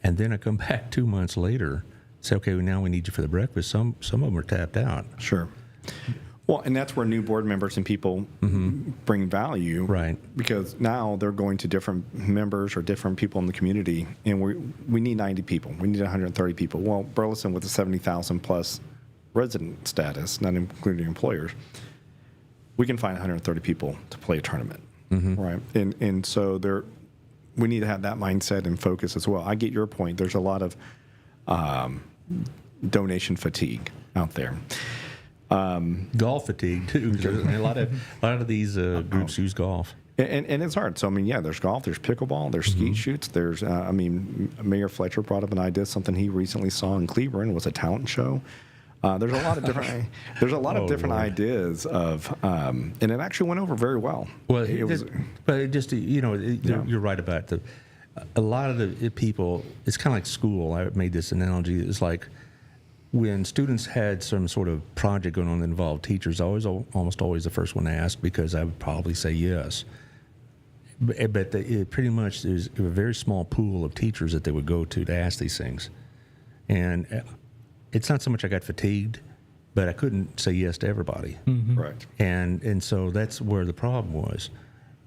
And then I come back 2 months later, say, okay, well, now we need you for the breakfast. Some of them are tapped out. Sure. Well, and that's where new board members and people bring value. Right. Because now they're going to different members or different people in the community, and we need 90 people. We need 130 people. Well, Burleson with a 70,000 plus resident status, not including employers, we can find 130 people to play a tournament. Right. And so we need to have that mindset and focus as well. I get your point. There's a lot of donation fatigue out there. Golf fatigue too. A lot of these groups use golf, and it's hard. So there's golf, there's pickleball, there's skeet shoots. There's Mayor Fletcher brought up an idea. Something he recently saw in Cleveland was a talent show. There's a lot of different. There's a lot of different ideas of, and it actually went over very well. Well, you're right about a lot of the people. It's kind of like school. I made this analogy. It's like when students had some sort of project going on that involved teachers. I was almost always the first one to ask because I would probably say yes. But it pretty much there's a very small pool of teachers that they would go to ask these things, and it's not so much I got fatigued, but I couldn't say yes to everybody. Right. And so that's where the problem was.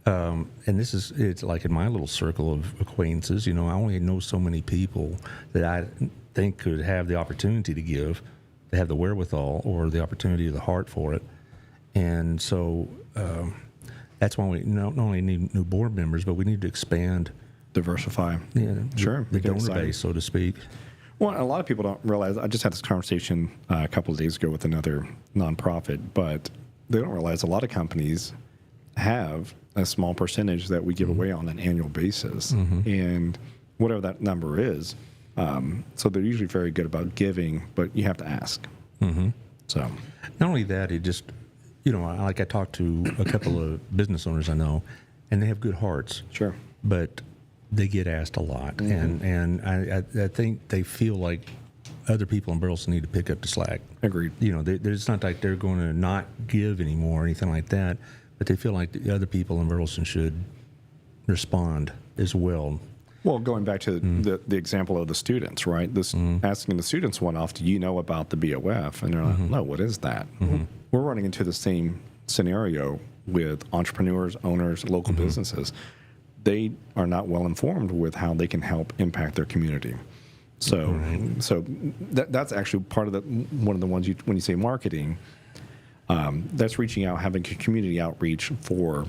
And it's like in my little circle of acquaintances, I only know so many people that I think could have the opportunity to give, to have the wherewithal or the opportunity or the heart for it. And so that's why we not only need new board members, but we need to expand. Diversify. Sure. The donor base, so to speak. Well, a lot of people don't realize, I just had this conversation a couple of days ago with another nonprofit, but they don't realize a lot of companies have a small percentage that we give away on an annual basis. And whatever that number is, so they're usually very good about giving, but you have to ask. So not only that, it just, I talked to a couple of business owners I know, and they have good hearts. Sure. But they get asked a lot, and I think they feel like other people in Burleson need to pick up the slack. Agreed. It's not like they're going to not give anymore or anything like that, but they feel like the other people in Burleson should respond as well. Well, going back to the example of the students, right? Asking the students one off, do you know about the BOF? And they're like, no, what is that? We're running into the same scenario with entrepreneurs, owners, local businesses. They are not well informed with how they can help impact their community. So, that's actually part of one of the ones when you say marketing, that's reaching out, having a community outreach for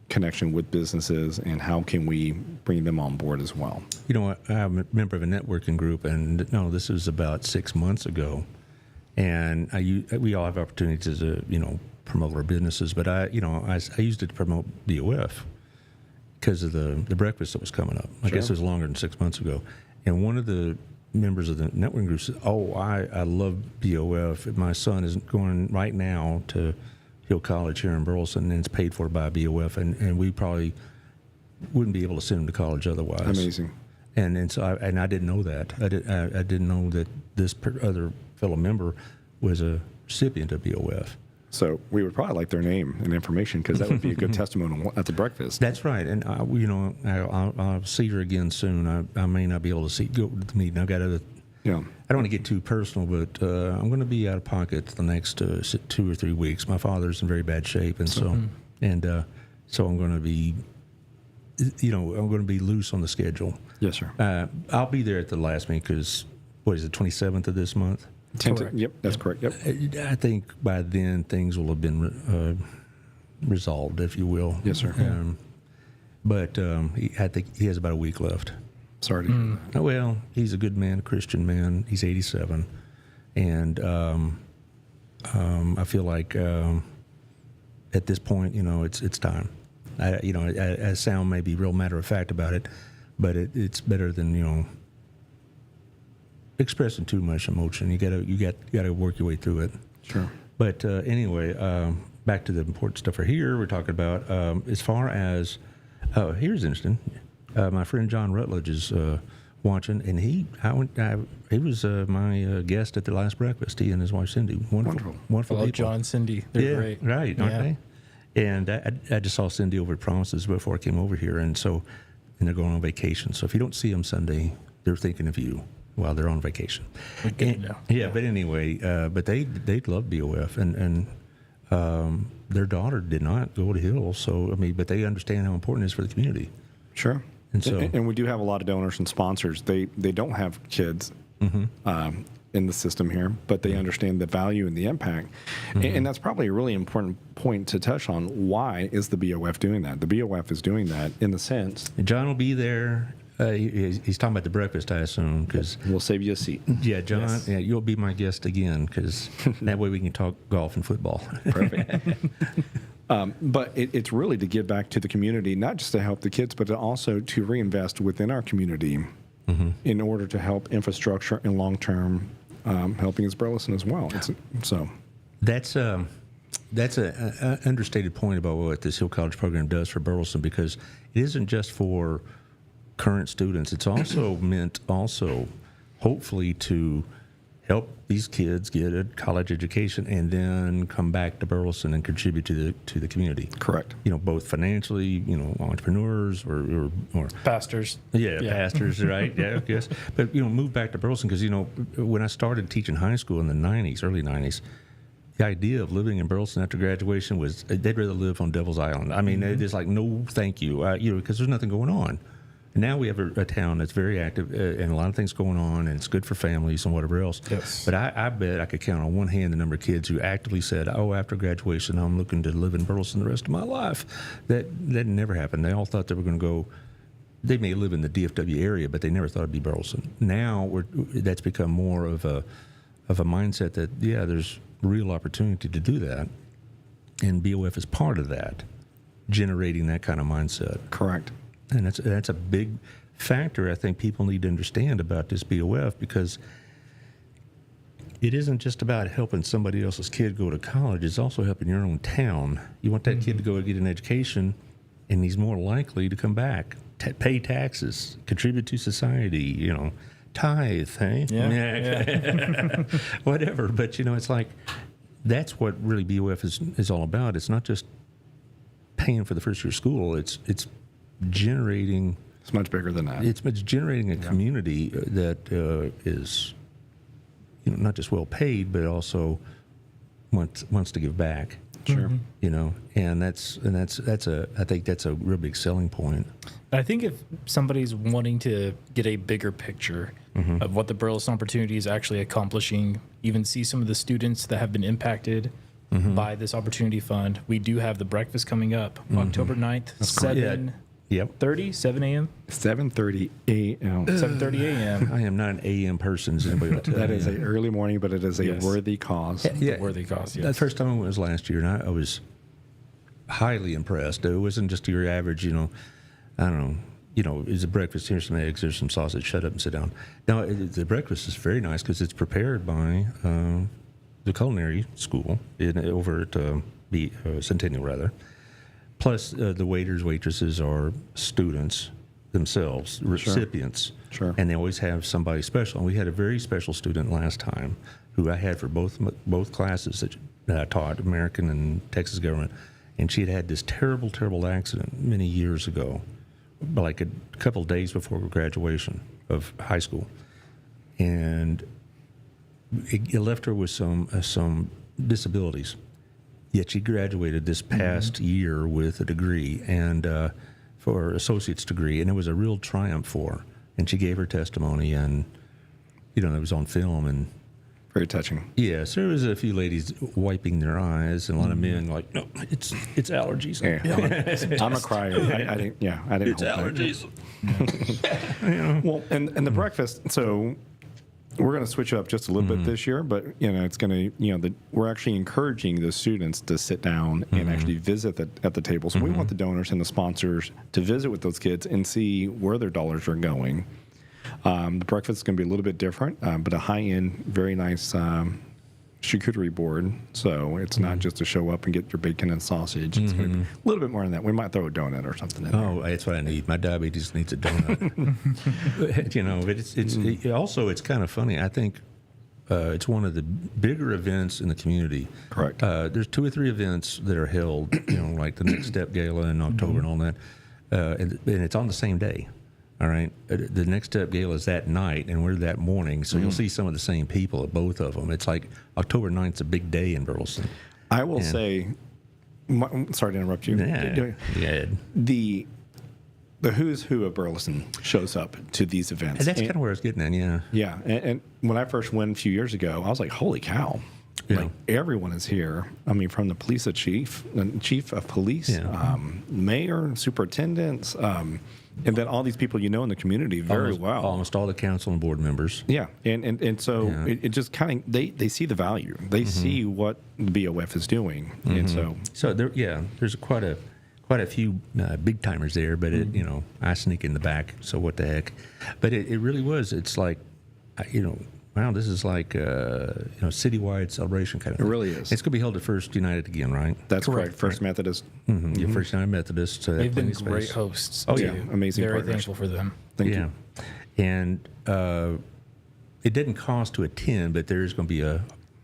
connection with businesses, and how can we bring them on board as well. I'm a member of a networking group, and this was about 6 months ago, and we all have opportunities to promote our businesses, but I used it to promote BOF. Because of the breakfast that was coming up. I guess it was longer than 6 months ago. And one of the members of the networking group said, I love BOF. My son is going right now to Hill College here in Burleson, and it's paid for by BOF, and we probably wouldn't be able to send him to college otherwise. Amazing. And so I didn't know that. I didn't know that this other fellow member was a recipient of BOF. So we would probably like their name and information, because that would be a good testimonial at the breakfast. That's right, and I'll see her again soon. I may not be able to go to the meeting. I've got other. I don't want to get too personal, but I'm going to be out of pocket the next 2 or 3 weeks. My father's in very bad shape, and so I'm going to be, I'm going to be loose on the schedule. Yes, sir. I'll be there at the last meeting because what is it, 27th of this month? Yep, that's correct. Yep. I think by then things will have been resolved, if you will. Yes, sir. but I think he has about a week left. Sorry to hear that. Well, he's a good man, a Christian man. He's 87, and I feel like at this point, it's time. I sound maybe real matter of fact about it, but it's better than expressing too much emotion. You gotta work your way through it. Sure. But anyway, back to the important stuff for here. We're talking about as far as here's interesting. My friend John Rutledge is watching, and he was my guest at the last breakfast. He and his wife Cindy, wonderful Hello, people. John, Cindy. They're great. Right, aren't they? And I just saw Cindy over at Promises before I came over here, and they're going on vacation. So if you don't see them Sunday, they're thinking of you while they're on vacation. Yeah, but anyway, but they love BOF, and their daughter did not go to Hill. So but they understand how important it is for the community. Sure. And we do have a lot of donors and sponsors. They don't have kids in the system here, but they understand the value and the impact. And that's probably a really important point to touch on. Why is the BOF doing that? The BOF is doing that in the sense. John will be there. He's talking about the breakfast, I assume, because we'll save you a seat. Yeah, John, yes. Yeah, you'll be my guest again, because that way we can talk golf and football. Perfect. But it's really to give back to the community, not just to help the kids, but also to reinvest within our community in order to help infrastructure and long-term helping us Burleson as well. That's an understated point about what this Hill College program does for Burleson, because it isn't just for current students. It's also meant hopefully to help these kids get a college education and then come back to Burleson and contribute to the community. Correct. Both financially, entrepreneurs or pastors. Yeah, pastors, right? Yeah, yes. But move back to Burleson, because when I started teaching high school in the early 90s, the idea of living in Burleson after graduation was they'd rather live on Devil's Island. I mean, it's like, no, thank you, because there's nothing going on. And now we have a town that's very active and a lot of things going on, and it's good for families and whatever else. Yes. But I bet I could count on one hand the number of kids who actively said, after graduation, I'm looking to live in Burleson the rest of my life. That never happened. They all thought they were going to go. They may live in the DFW area, but they never thought it'd be Burleson. Now that's become more of a mindset that, there's real opportunity to do that. And BOF is part of that, generating that kind of mindset. Correct. And that's a big factor I think people need to understand about this BOF, because it isn't just about helping somebody else's kid go to college. It's also helping your own town. You want that kid to go get an education, and he's more likely to come back, pay taxes, contribute to society, tithe, hey? Yeah. Whatever. But, it's like that's what really BOF is all about. It's not just paying for the first year of school. It's generating. It's much bigger than that. It's generating a community that is, not just well paid, but also wants to give back. Sure. And I think that's a real big selling point. I think if somebody's wanting to get a bigger picture of what the Burleson opportunity is actually accomplishing, even see some of the students that have been impacted by this opportunity fund, we do have the breakfast coming up October 9th, 7 a.m. 7:30 a.m. 7:30 a.m. I am not an AM person. As anybody will tell That you. is an early morning, but it is a worthy cause. Yeah, A worthy cause, yes. The first time I went was last year, and I was highly impressed. It wasn't just your average, I don't know, it's a breakfast, here's some eggs, here's some sausage, shut up and sit down. Now, the breakfast is very nice because it's prepared by the culinary school over at Centennial, rather. Plus, the waiters, waitresses are students themselves, recipients. Sure. And they always have somebody special. And we had a very special student last time who I had for both classes that I taught, American and Texas government. And she had this terrible, terrible accident many years ago, like a couple of days before graduation of high school. And it left her with some disabilities. Yet she graduated this past year with a degree, and for associate's degree, and it was a real triumph for her. And she gave her testimony, and it was on film, and Very touching. Yes, there was a few ladies wiping their eyes, and a lot of men like, no, it's allergies. Yeah. I'm a crier. I didn't. Yeah, I didn't. It's hold back. allergies. Well, and the breakfast. So we're going to switch it up just a little bit this year, but it's going to we're actually encouraging the students to sit down and actually visit at the table. So we want the donors and the sponsors to visit with those kids and see where their dollars are going. The breakfast is going to be a little bit different, but a high-end, very nice charcuterie board. So it's not just to show up and get your bacon and sausage. It's going to be a little bit more than that. We might throw a donut or something in there. Oh, that's what I need. My diabetes needs a donut. But it's kind of funny. I think it's one of the bigger events in the community. Correct. There's 2 or 3 events that are held, like the Next Step Gala in October and all that, and it's on the same day. All right. The Next Step Gala is that night, and we're that morning, so you'll see some of the same people at both of them. It's like October 9th's a big day in Burleson. I will say, sorry to interrupt you. Yeah. The who's who of Burleson shows up to these events. And that's kind of where I was getting at, yeah. Yeah, and when I first went a few years ago, I was like, holy cow. Yeah. Like, everyone is here. I mean, from the police chief of police, mayor, superintendents, and then all these people in the community very well. Almost all the council and board members. Yeah, and so it just kind of they see the value. They see what the BOF is doing, and so there's quite a few big timers there, but I sneak in the back. So what the heck? But it really was. It's like, wow, this is like citywide celebration kind of thing. It really is. It's going to be held at First United again, right? That's correct. First Methodist. Yeah, First United Methodist. They've been great hosts. Oh, too. yeah. Amazing Very partners. thankful for them. Thank you. And it didn't cost to attend, but there is going to be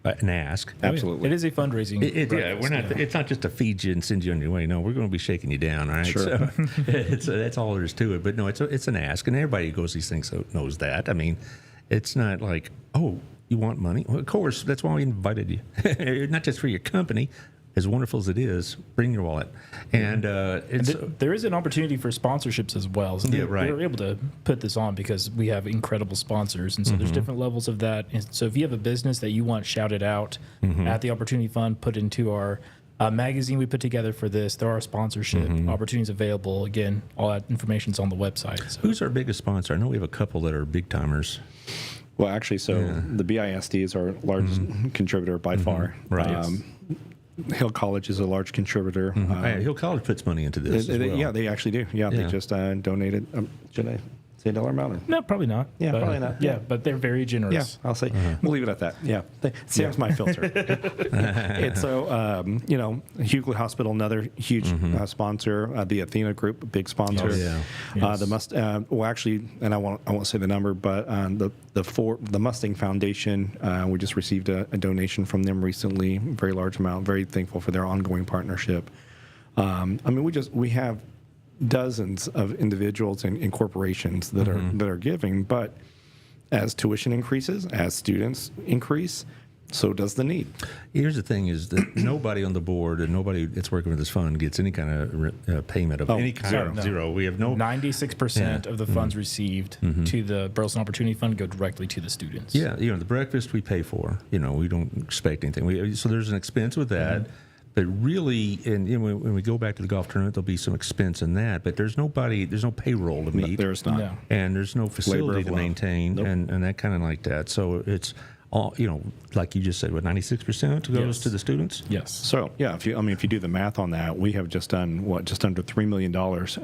an ask. Absolutely. It is a fundraising. It's not just to feed you and send you on your way. No, we're going to be shaking you down. All right. Sure. So that's all there is to it. But no, it's an ask, and everybody who goes to these things knows that. I mean, it's not like, oh, you want money? Well, of course, that's why we invited you. Not just for your company. As wonderful as it is, bring your wallet. And there is an opportunity for sponsorships as well. So we're able to put this on because we have incredible sponsors. And so there's different levels of that. And so if you have a business that you want shouted out at the Opportunity Fund, put into our magazine we put together for this, there are sponsorship opportunities available. Again, all that information's on the website. So. Who's our biggest sponsor? I know we have a couple that are big timers. Well, actually, the BISD is our largest contributor by far. Right. Hill College is a large contributor. Hill College puts money into this as well. Yeah, they actually do. Yeah, they just donated. Should I say a dollar amount? No, probably not. Yeah, probably not. Yeah, but they're very generous. Yeah, I'll say. We'll leave it at that. Yeah. Sam's my filter. And so, Hughley Hospital, another huge sponsor. The Athena Group, a big sponsor. Oh, yeah. Yes. The actually, and I won't say the number, but the Mustang Foundation, we just received a donation from them recently, a very large amount. Very thankful for their ongoing partnership. We have dozens of individuals and corporations that are giving, but as tuition increases, as students increase, so does the need. Here's the thing: is that nobody on the board and nobody that's working with this fund gets any kind of payment of any kind. Zero. We have no. 96% of the funds received to the Burleson Opportunity Fund go directly to the students. Yeah, the breakfast we pay for. We don't expect anything. So there's an expense with that. But really, and when we go back to the golf tournament, there'll be some expense in that. But there's no payroll to meet. There's not. No. And there's no facility to maintain, Nope. and that kind of like that. So it's all, like you just said, 96% goes to the students? Yes. So, yeah, if you do the math on that, we have just done, just under $3 million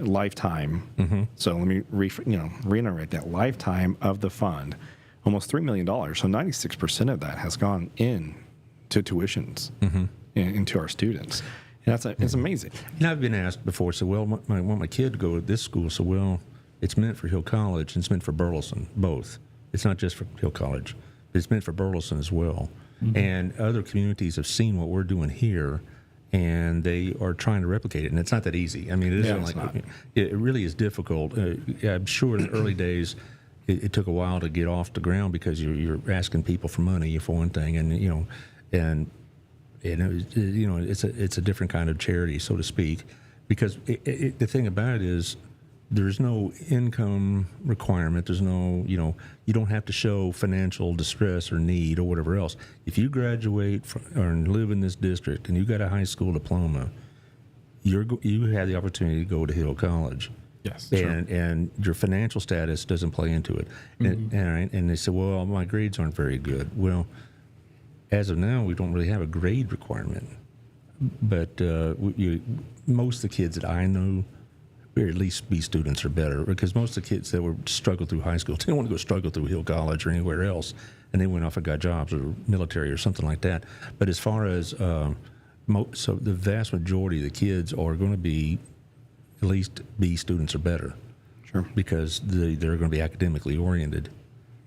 lifetime. So let me reiterate that, lifetime of the fund, almost $3 million. So 96% of that has gone in to tuitions. Into our students. And it's amazing. I've been asked before, I want my kid to go to this school. So, it's meant for Hill College and it's meant for Burleson, both. It's not just for Hill College. It's meant for Burleson as well. And other communities have seen what we're doing here, and they are trying to replicate it. And it's not that easy. I mean, it isn't it really is difficult. I'm sure in the early days, it took a while to get off the ground because you're asking people for money for one thing, and it's a different kind of charity, so to speak, because the thing about it is there's no income requirement. There's no, you don't have to show financial distress or need or whatever else. If you graduate or live in this district and you got a high school diploma, you have the opportunity to go to Hill College. Yes. And your financial status doesn't play into it. And they say, well, my grades aren't very good. Well, as of now, we don't really have a grade requirement. But most of the kids that I know, or at least B students, are better, because most of the kids that were struggled through high school didn't want to go struggle through Hill College or anywhere else, and they went off and got jobs or military or something like that. But as far as so the vast majority of the kids are going to be at least B students or better. Sure. Because they're going to be academically oriented.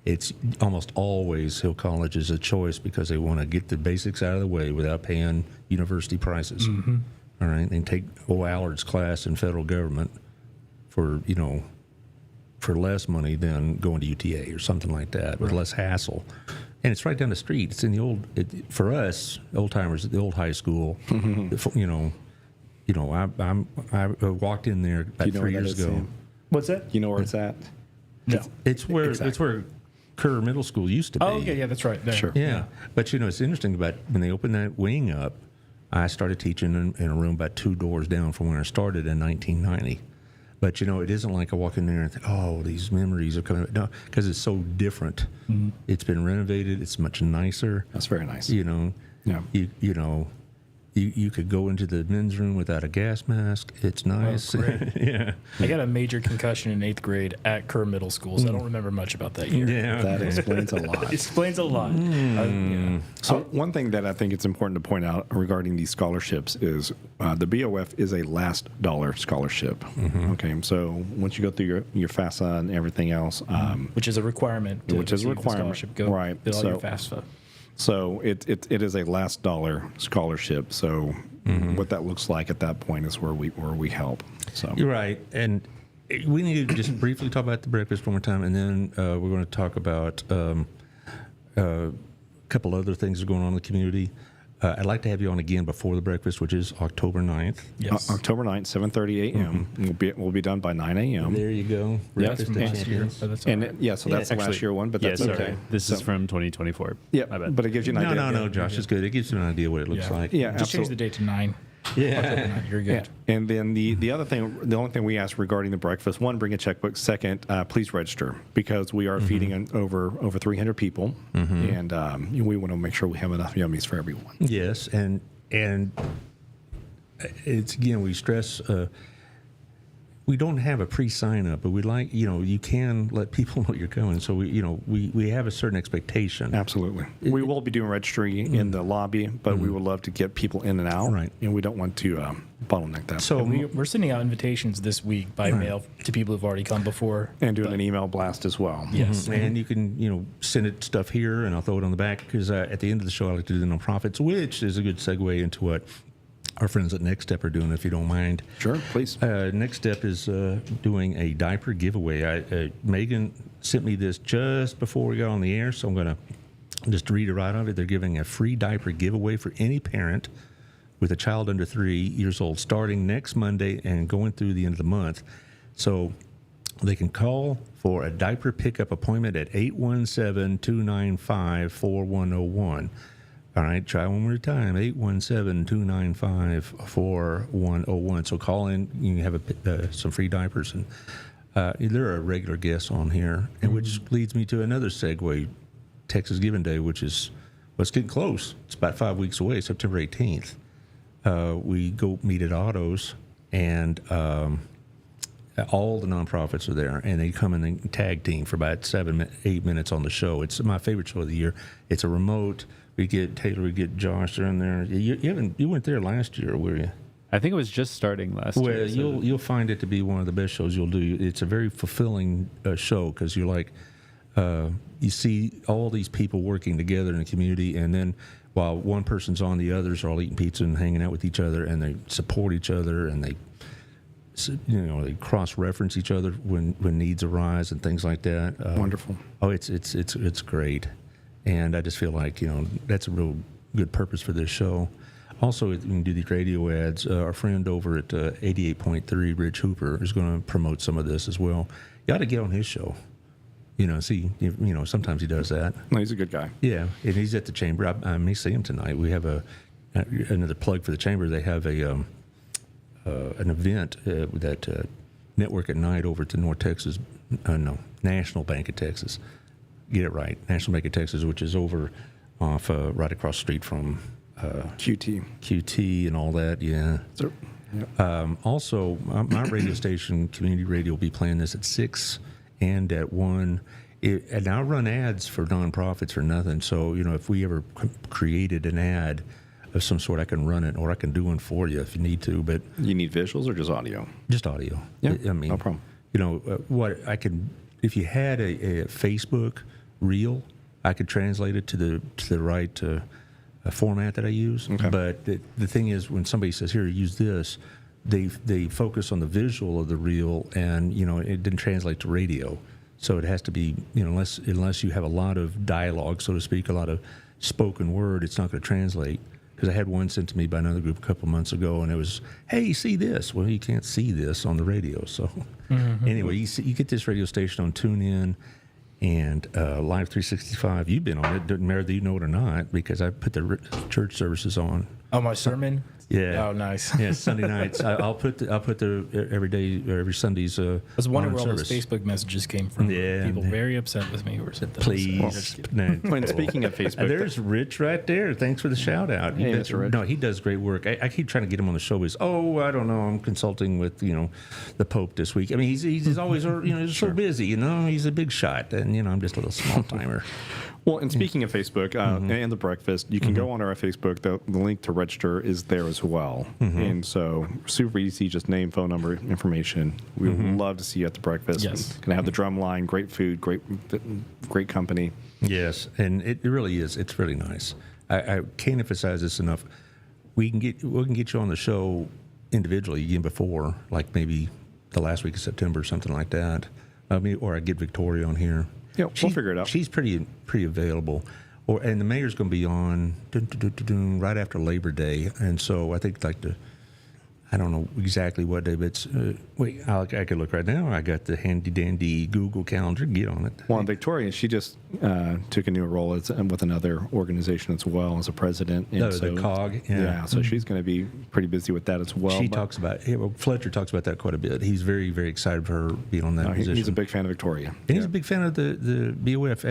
It's almost always Hill College is a choice because they want to get the basics out of the way without paying university prices. Mm-hmm. All right, and take Allard's class in federal government for for less money than going to UTA or something like that, with less hassle. And it's right down the street. It's in the old. For us old timers at the old high school. I walked in there about 3 years ago. Sam? What's that? You know where it's at? No. It's where Kerr Middle School used to be. Oh, okay, yeah, that's right. There. Sure. Yeah. But it's interesting about when they opened that wing up, I started teaching in a room about 2 doors down from where I started in 1990. But it isn't like I walk in there and think, oh, these memories are coming. No, because it's so different. Mm-hmm. It's been renovated. It's much nicer. That's very nice. Yeah. You could go into the men's room without a gas mask. It's nice. Oh, great. Yeah. I got a major concussion in 8th grade at Kerr Middle School, so I don't remember much about that year. Yeah. That explains a lot. It explains a lot. Yeah. So one thing that I think it's important to point out regarding these scholarships is the BOF is a last dollar scholarship. Mm-hmm. Okay, so once you go through your FAFSA and everything else, Which is a requirement. To which is a receive the requirement, scholarship. Go right, fill out so- your FAFSA. so it is a last dollar scholarship. So what that looks like at that point is where we help. So You're right. And we need to just briefly talk about the breakfast one more time, and then we're going to talk about a couple other things that are going on in the community. I'd like to have you on again before the breakfast, which is October 9th. Yes. October 9th, 7:30 a.m. We'll be done by 9 a.m. There you go. That's Breakfast from of last year. Champions. But that's all right. So that's the last year one, but that's okay. This is from 2024. Yeah, My bad. but it gives you an idea. No, Josh, it's good. It gives you an idea what it looks like. Yeah, Just change the date to 9. Yeah. You're good. Yeah. And then the other thing, the only thing we ask regarding the breakfast, one, bring a checkbook. Second, please register, because we are feeding over 300 people, and we want to make sure we have enough yummies for everyone. Yes, and it's, again, we stress we don't have a pre-sign up, but we like, you can let people know you're coming. So we have a certain expectation. Absolutely. We will be doing registry in the lobby, but we would love to get people in and out. Right. And we don't want to bottleneck that. So We're sending out invitations this week by mail to people who've already come before. and doing an email blast as well. Yes. and you can send it stuff here, and I'll throw it on the back, because at the end of the show I like to do the nonprofits, which is a good segue into what our friends at Next Step are doing, if you don't mind. Sure, please. Next Step is doing a diaper giveaway. Megan sent me this just before we got on the air, so I'm going to just read it right out of it. They're giving a free diaper giveaway for any parent with a child under 3 years old, starting next Monday and going through the end of the month. So they can call for a diaper pickup appointment at 817-295-4101. All right, try one more time, 817-295-4101. So call in, you can have some free diapers. And there are regular guests on here, and which leads me to another segue, Texas Giving Day, which is, it's getting close. It's about 5 weeks away, September 18th. We go meet at Autos, and all the nonprofits are there, and they come in and tag team for about 7-8 minutes on the show. It's my favorite show of the year. It's a remote. We get Taylor, we get Josh. They're in there. You went there last year, were you? I think it was just starting last year. Well, you'll find it to be one of the best shows you'll do. It's a very fulfilling show, because you're like, you see all these people working together in the community, and then while one person's on, the others are all eating pizza and hanging out with each other, and they support each other, and they cross-reference each other when needs arise and things like that. Wonderful. Oh, it's great, and I just feel like that's a real good purpose for this show. Also, you can do these radio ads. Our friend over at 88.3, Rich Hooper, is going to promote some of this as well. You ought to get on his show. Sometimes he does that. No, he's a good guy. Yeah, and he's at the chamber. I may see him tonight. We have another plug for the chamber. They have an event that Network at Night over to North Texas. National Bank of Texas. Get it right, National Bank of Texas, which is over off right across the street from QT and all that. Yeah. So, yep. Also, my radio station, community radio, will be playing this at 6 and at 1. And I run ads for nonprofits for nothing. So, if we ever created an ad of some sort, I can run it, or I can do one for you if you need to. But you need visuals or just audio? Just audio. Yeah, I mean, no problem. What I can, if you had a Facebook reel, I could translate it to the right format that I use. Okay. But the thing is, when somebody says, "Here, use this," they focus on the visual of the reel, and it didn't translate to radio. So it has to be, unless you have a lot of dialogue, so to speak, a lot of spoken word, it's not going to translate. Because I had one sent to me by another group a couple months ago, and it was, "Hey, see this." Well, you can't see this on the radio. So anyway, you get this radio station on TuneIn and Live 365. You've been on it. Doesn't matter that you know it or not, because I put the church services on. Oh, my sermon? Yeah. Oh, nice. Yeah, Sunday nights. I'll put the every day or every Sunday's. I was wondering where all service. those Facebook messages came from. Yeah. People very upset with me who were sent those. Please. No. When speaking of Facebook, There's Rich right there. Thanks for the shout out. Hey, Mr. Rich. No, he does great work. I keep trying to get him on the show. He's, I don't know. I'm consulting with the Pope this week. I mean, he's always he's so busy. He's a big shot, and I'm just a little small timer. Well, and speaking of Facebook and the breakfast, you can go on our Facebook. The link to register is there as well. And so super easy, just name, phone number, information. We would love to see you at the breakfast. Yes. Going to have the drum line, great food, great company. Yes, and it really is. It's really nice. I can't emphasize this enough. We can get you on the show individually again before, like maybe the last week of September or something like that. Or I get Victoria on here. Yeah, we'll figure it out. She's pretty available. And the mayor's going to be on right after Labor Day, and so I think I don't know exactly what day, but it's, I could look right now. I got the handy dandy Google Calendar. Get on it. Well, and Victoria, she just took a new role with another organization as well as a president. And the COG. Yeah, so she's going to be pretty busy with that as well. She talks about Fletcher talks about that quite a bit. He's very, very excited for her being on that position. He's a big fan of Victoria. And he's a big fan of the BOF.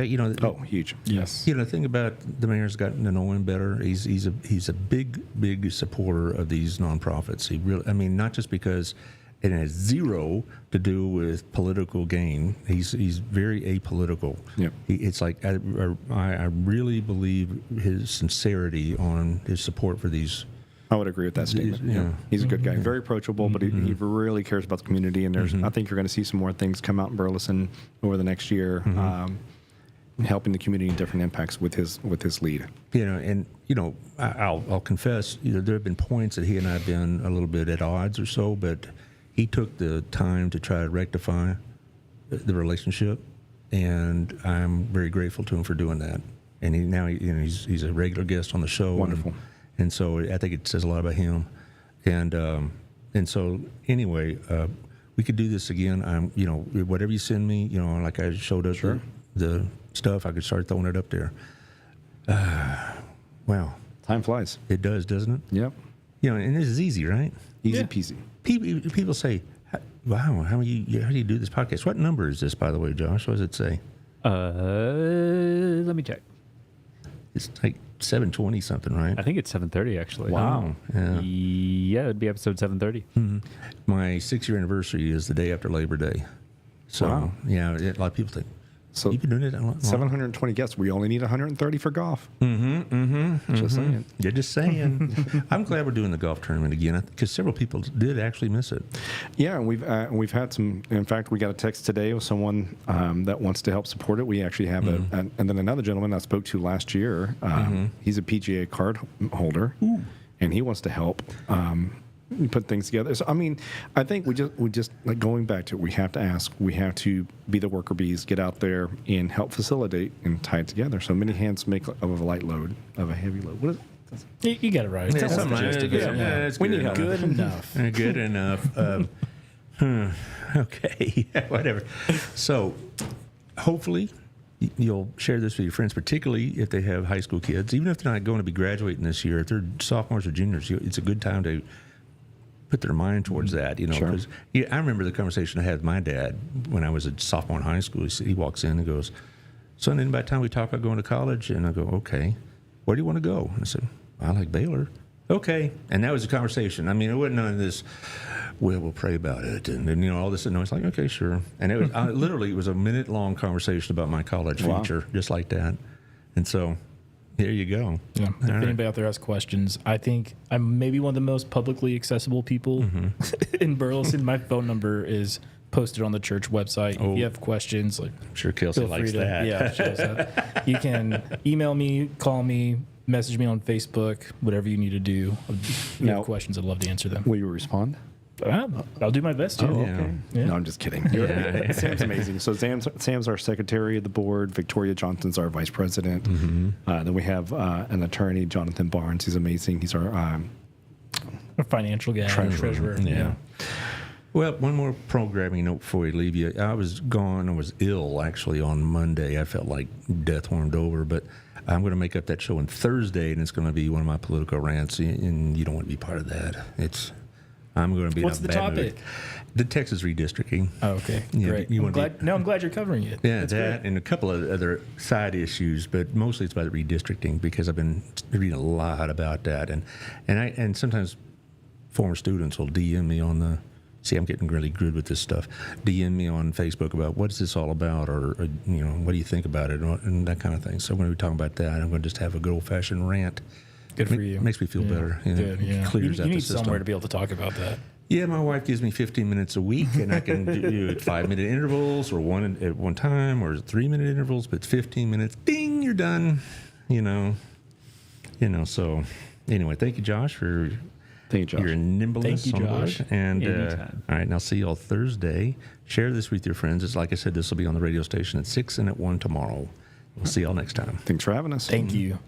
Huge. Yes. The thing about the mayor's gotten to know him better. He's a big supporter of these nonprofits. He really, not just because it has zero to do with political gain. He's very apolitical. Yeah. It's like I really believe his sincerity on his support for these. I would agree with that statement. Yeah. He's a good guy, very approachable, but he really cares about the community. And I think you're going to see some more things come out in Burleson over the next year, helping the community in different impacts with his lead. I'll confess, there have been points that he and I have been a little bit at odds or so, but he took the time to try to rectify the relationship, and I'm very grateful to him for doing that. And he's a regular guest on the show. Wonderful. And so I think it says a lot about him. And so anyway, we could do this again. Whatever you send me, like I showed us the stuff, I could start throwing it up there. Wow. Time flies. It does, doesn't it? Yep. And this is easy, right? Easy peasy. People say, "Wow, how do you do this podcast?" What number is this, by the way, Josh? What does it say? Let me check. It's like 720 something, right? I think it's 7:30 actually. Wow. Yeah. Yeah, it'd be episode 7:30. My 6-year anniversary is the day after Labor Day. So, Wow. yeah, a lot of people think, So you've been doing it that long? 720 guests. We only need 130 for golf. Just saying. You're just saying. I'm glad we're doing the golf tournament again because several people did actually miss it. Yeah, and we've had some. In fact, we got a text today with someone that wants to help support it. We actually have and then another gentleman I spoke to last year. He's a PGA card holder, and he wants to help. Put things together. So I think we just like going back to it, we have to ask, we have to be the worker bees, get out there and help facilitate and tie it together. So many hands make of a light load, of a heavy load. What is You got it right. Yeah, That's something the gist like of it. that. Yeah, it's We good need help. Good enough. Good enough. Okay, whatever. So, hopefully, you'll share this with your friends, particularly if they have high school kids. Even if they're not going to be graduating this year, if they're sophomores or juniors, it's a good time to put their mind towards that. You know, Sure. because I remember the conversation I had with my dad when I was a sophomore in high school. He walks in and goes, "Son, then by the time we talk about going to college," and I go, "Okay, where do you want to go?" And I said, "I like Baylor." Okay, and that was the conversation. I mean, it wasn't none of this. Well, we'll pray about it, and then all this, and I was like, "Okay, sure." And it was literally it was a minute-long conversation about my college Wow. future, just like that. And so, here you go. Yeah. If All right. anybody out there has questions, I think I'm maybe one of the most publicly accessible people in Burleson. My phone number is posted on the church website. Oh. If you have questions, like I'm sure Kelsey feel free likes to that. yeah, she does that. You can email me, call me, message me on Facebook, whatever you need to do. If you Now- have questions, I'd love to answer them. Will you respond? I'll do my best to. okay. Yeah. No, I'm just kidding. Sam's amazing. So Sam's our secretary of the board. Victoria Johnson's our vice president. Then we have an attorney, Jonathan Barnes. He's amazing. He's our A financial guy, treasurer. Yeah. Well, one more programming note before we leave you. I was gone. I was ill actually on Monday. I felt like death warmed over, but I'm going to make up that show on Thursday, and it's going to be one of my political rants, and you don't want to be part of that. I'm going to be What's in a the bad mood. topic? The Texas redistricting. Oh, okay. Yeah, Great. you I'm wanna be- glad, I'm glad you're covering it. Yeah, That's that great. and a couple of other side issues, but mostly it's about redistricting because I've been reading a lot about that, and sometimes former students will DM me on the. See, I'm getting really good with this stuff. DM me on Facebook about what's this all about, or what do you think about it, and that kind of thing. So I'm going to be talking about that. I'm going to just have a good old fashioned rant. Good for you. Makes me feel better. Good. Yeah. Clears you out the need system. somewhere to be able to talk about that. Yeah, my wife gives me 15 minutes a week, and I can do it 5-minute intervals, or one at one time, or 3-minute intervals. But it's 15 minutes. Ding, you're done. So anyway, thank you, Josh, for Thank you, Josh. your nimbleness. Thank you, on Josh. board. And Anytime. all right, and I'll see you all Thursday. Share this with your friends. It's like I said, this will be on the radio station at 6 and at 1 tomorrow. We'll see y'all next time. Thanks for having us. Thank you.